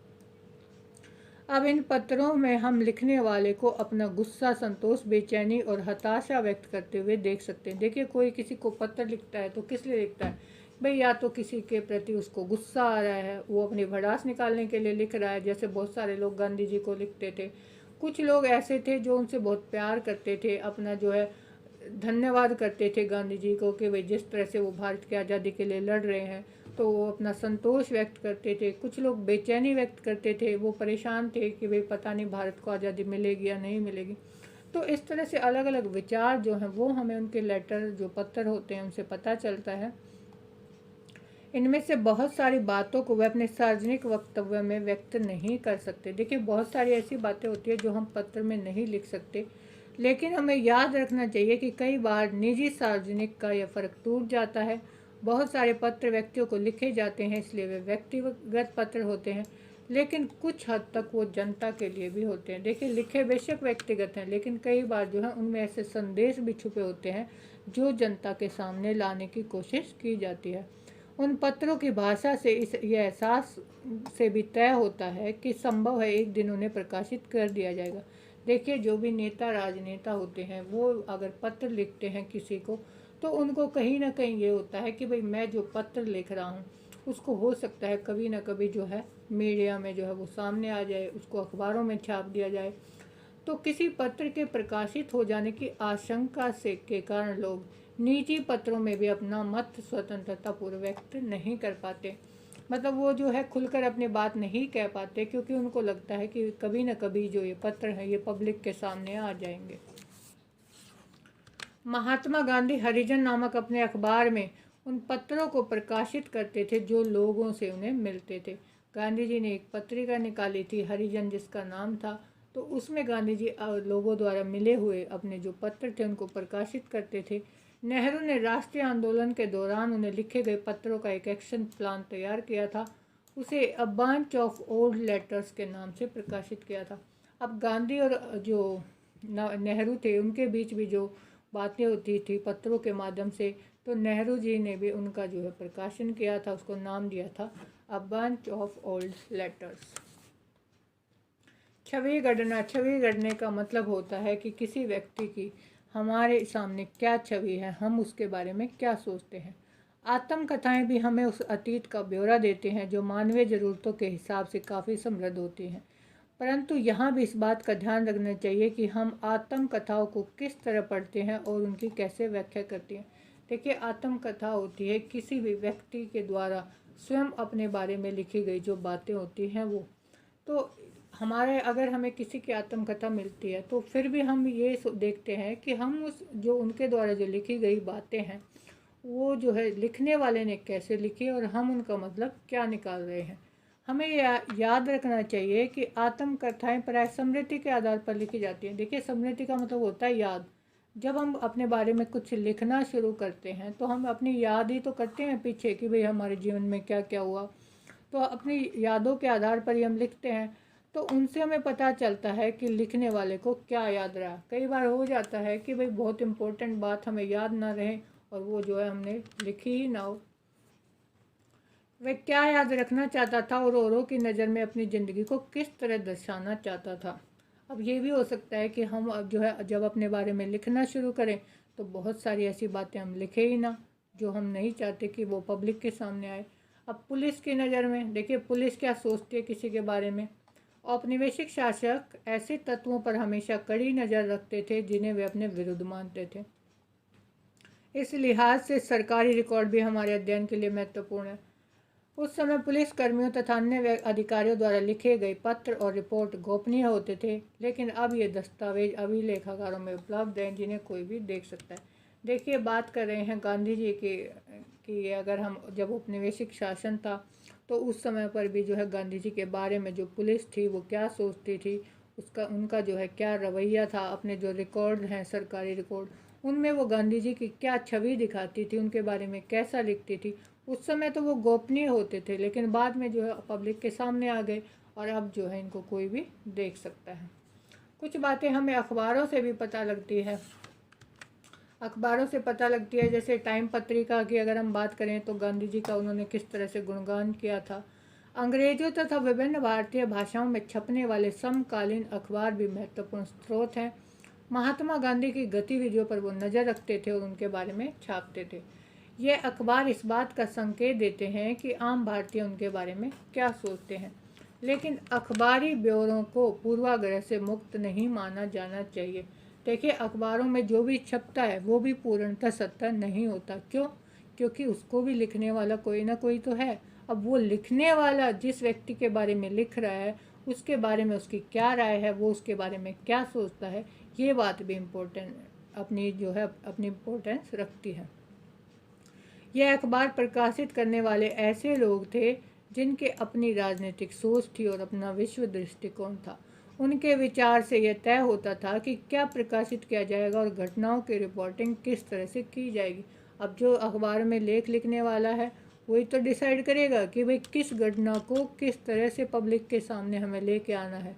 अब इन पत्रों में हम लिखने वाले को अपना गुस्सा, संतोष, बेचैनी और हताशा व्यक्त करते हुए देख सकते हैं। देखिए, कोई किसी को पत्र लिखता है तो किस लिए लिखता है भाई? या तो किसी के प्रति उसको गुस्सा आ रहा है, वो अपनी भड़ास निकालने के लिए लिख रहा है, जैसे बहुत सारे लोग गांधी जी को लिखते थे। कुछ लोग ऐसे थे जो उनसे बहुत प्यार करते थे, अपना जो है धन्यवाद करते थे गांधी जी को कि भाई जिस तरह से वो भारत की आज़ादी के लिए लड़ रहे हैं, तो वो अपना संतोष व्यक्त करते थे। कुछ लोग बेचैनी व्यक्त करते थे, वो परेशान थे कि भाई पता नहीं भारत को आज़ादी मिलेगी या नहीं मिलेगी। तो इस तरह से अलग अलग विचार जो हैं वो हमें उनके लेटर, जो पत्र होते हैं, उनसे पता चलता है। इनमें से बहुत सारी बातों को वे अपने सार्वजनिक वक्तव्य में व्यक्त नहीं कर सकते। देखिए, बहुत सारी ऐसी बातें होती है जो हम पत्र में नहीं लिख सकते, लेकिन हमें याद रखना चाहिए कि कई बार निजी सार्वजनिक का यह फ़र्क टूट जाता है। बहुत सारे पत्र व्यक्तियों को लिखे जाते हैं, इसलिए वे व्यक्तिगत पत्र होते हैं, लेकिन कुछ हद तक वो जनता के लिए भी होते हैं। देखिए, लिखे बेशक व्यक्तिगत हैं, लेकिन कई बार जो है उनमें ऐसे संदेश भी छुपे होते हैं जो जनता के सामने लाने की कोशिश की जाती है। उन पत्रों की भाषा से यह एहसास से भी तय होता है कि संभव है एक दिन उन्हें प्रकाशित कर दिया जाएगा। देखिए, जो भी नेता, राजनेता होते हैं, वो अगर पत्र लिखते हैं किसी को, तो उनको कहीं ना कहीं ये होता है कि भाई मैं जो पत्र लिख रहा हूँ उसको हो सकता है कभी ना कभी जो है मीडिया में जो है वो सामने आ जाए, उसको अखबारों में छाप दिया जाए। तो किसी पत्र के प्रकाशित हो जाने की आशंका से के कारण लोग निजी पत्रों में भी अपना मत स्वतंत्रता पूर्वक व्यक्त नहीं कर पाते। मतलब वो जो है खुलकर अपनी बात नहीं कह पाते, क्योंकि उनको लगता है कि कभी न कभी जो ये पत्र हैं ये पब्लिक के सामने आ जाएंगे। महात्मा गांधी हरिजन नामक अपने अखबार में उन पत्रों को प्रकाशित करते थे जो लोगों से उन्हें मिलते थे। गांधी जी ने एक पत्रिका निकाली थी, हरिजन जिसका नाम था। तो उसमें गांधी जी लोगों द्वारा मिले हुए अपने जो पत्र थे उनको प्रकाशित करते थे। नेहरू ने राष्ट्रीय आंदोलन के दौरान उन्हें लिखे गए पत्रों का एक एक्शन प्लान तैयार किया था, उसे अ बंच ऑफ ओल्ड लेटर्स के नाम से प्रकाशित किया था। अब गांधी और जो नेहरू थे उनके बीच भी जो बातें होती थी पत्रों के माध्यम से, तो नेहरू जी ने भी उनका जो है प्रकाशन किया था, उसको नाम दिया था a bunch of old letters. छवि गढ़ना। छवि गढ़ने का मतलब होता है कि किसी व्यक्ति की हमारे सामने क्या छवि है, हम उसके बारे में क्या सोचते हैं। आत्मकथाएं भी हमें उस अतीत का ब्यौरा देते हैं जो मानवीय ज़रूरतों के हिसाब से काफ़ी समृद्ध होती हैं। परंतु यहाँ भी इस बात का ध्यान रखना चाहिए कि हम आत्मकथाओं को किस तरह पढ़ते हैं और उनकी कैसे व्याख्या करते हैं। देखिए, आत्मकथा होती है किसी भी व्यक्ति के द्वारा स्वयं अपने बारे में लिखी गई जो बातें होती हैं वो। तो हमारे अगर हमें किसी की आत्मकथा मिलती है तो फिर भी हम ये देखते हैं कि हम उस जो उनके द्वारा जो लिखी गई बातें हैं वो जो है लिखने वाले ने कैसे लिखी और हम उनका मतलब क्या निकाल रहे हैं। हमें याद रखना चाहिए कि आत्मकथाएं प्राय स्मृति के आधार पर लिखी जाती हैं। देखिए, स्मृति का मतलब होता है याद। जब हम अपने बारे में कुछ लिखना शुरू करते हैं तो हम अपनी याद ही तो करते हैं पीछे कि भाई हमारे जीवन में क्या क्या हुआ, तो अपनी यादों के आधार पर ही हम लिखते हैं। तो उनसे हमें पता चलता है कि लिखने वाले को क्या याद रहा। कई बार हो जाता है कि भाई बहुत इम्पोर्टेंट बात हमें याद ना रहे और वो जो है हमने लिखी ही ना हो। वह क्या याद रखना चाहता था और औरों की नज़र में अपनी ज़िंदगी को किस तरह दर्शाना चाहता था। अब ये भी हो सकता है कि हम अब जो है जब अपने बारे में लिखना शुरू करें तो बहुत सारी ऐसी बातें हम लिखे ही ना जो हम नहीं चाहते कि वो पब्लिक के सामने आए। अब पुलिस की नज़र में देखिए, पुलिस क्या सोचती है किसी के बारे में। औपनिवेशिक शासक ऐसे तत्वों पर हमेशा कड़ी नज़र रखते थे जिन्हें वे अपने विरुद्ध मानते थे। इस लिहाज से सरकारी रिकॉर्ड भी हमारे अध्ययन के लिए महत्वपूर्ण है। उस समय पुलिस कर्मियों तथा अन्य अधिकारियों द्वारा लिखे गए पत्र और रिपोर्ट गोपनीय होते थे, लेकिन अब ये दस्तावेज अभिलेखागारों में उपलब्ध हैं जिन्हें कोई भी देख सकता है। देखिए, बात कर रहे हैं गांधी जी की कि अगर हम जब औपनिवेशिक शासन था तो उस समय पर भी जो है गांधी जी के बारे में जो पुलिस थी वो क्या सोचती थी, उसका उनका जो है क्या रवैया था। अपने जो रिकॉर्ड हैं सरकारी रिकॉर्ड, उनमें वो गांधी जी की क्या छवि दिखाती थी, उनके बारे में कैसा लिखती थी। उस समय तो वो गोपनीय होते थे, लेकिन बाद में जो है पब्लिक के सामने आ गए और अब जो है इनको कोई भी देख सकता है। कुछ बातें हमें अखबारों से भी पता लगती है। अखबारों से पता लगती है, जैसे टाइम पत्रिका की अगर हम बात करें तो गांधी जी का उन्होंने किस तरह से गुणगान किया था। अंग्रेजों तथा विभिन्न भारतीय भाषाओं में छपने वाले समकालीन अखबार भी महत्वपूर्ण स्रोत हैं। महात्मा गांधी की गतिविधियों पर वो नज़र रखते थे और उनके बारे में छापते थे। ये अखबार इस बात का संकेत देते हैं कि आम भारतीय उनके बारे में क्या सोचते हैं, लेकिन अखबारी ब्यौरों को पूर्वाग्रह से मुक्त नहीं माना जाना चाहिए। देखिए, अखबारों में जो भी छपता है वो भी पूर्णतः सत्य नहीं होता। क्यों? क्योंकि उसको भी लिखने वाला कोई ना कोई तो है। अब वो लिखने वाला जिस व्यक्ति के बारे में लिख रहा है, उसके बारे में उसकी क्या राय है, वो उसके बारे में क्या सोचता है, ये बात भी अपनी इम्पोर्टेंस रखती है। यह अखबार प्रकाशित करने वाले ऐसे लोग थे जिनके अपनी राजनीतिक सोच थी और अपना विश्व दृष्टिकोण था। उनके विचार से यह तय होता था कि क्या प्रकाशित किया जाएगा और घटनाओं की रिपोर्टिंग किस तरह से की जाएगी। अब जो अखबार में लेख लिखने वाला है वही तो डिसाइड करेगा कि भाई किस घटना को किस तरह से पब्लिक के सामने हमें लेके आना है।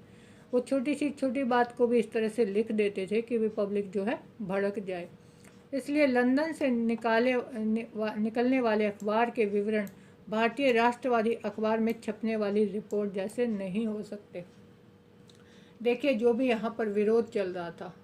वो छोटी सी छोटी बात को भी इस तरह से लिख देते थे कि भाई पब्लिक जो है भड़क जाए। इसलिए लंदन से निकलने वाले अखबार के विवरण भारतीय राष्ट्रवादी अखबार में छपने वाली रिपोर्ट जैसे नहीं हो सकते। देखिए, जो भी यहाँ पर विरोध चल रहा था,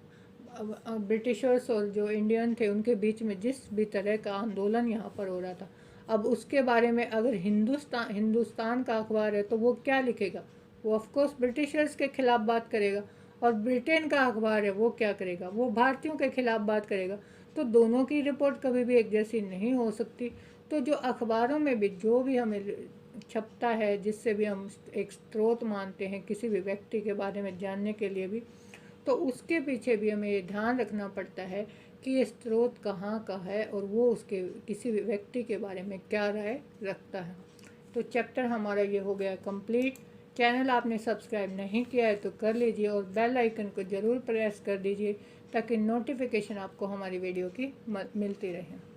ब्रिटिशर्स और जो इंडियन थे उनके बीच में जिस भी तरह का आंदोलन यहाँ पर हो रहा था, अब उसके बारे में अगर हिंदुस्तान का अखबार है तो वो क्या लिखेगा? वो ऑफकोर्स ब्रिटिशर्स के खिलाफ बात करेगा। और ब्रिटेन का अखबार है वो क्या करेगा? वो भारतीयों के खिलाफ बात करेगा। तो दोनों की रिपोर्ट कभी भी एक जैसी नहीं हो सकती। तो जो अखबारों में भी जो भी हमें छपता है, जिससे भी हम एक स्रोत मानते हैं किसी भी व्यक्ति के बारे में जानने के लिए भी, तो उसके पीछे भी हमें ये ध्यान रखना पड़ता है कि ये स्रोत कहाँ का है और वो उसके किसी भी व्यक्ति के बारे में क्या राय रखता है। तो चैप्टर हमारा ये हो गया कंप्लीट। चैनल आपने सब्सक्राइब नहीं किया है तो कर लीजिए और बेल आइकन को ज़रूर प्रेस कर दीजिए ताकि नोटिफिकेशन आपको हमारी वीडियो की मिलती रहे।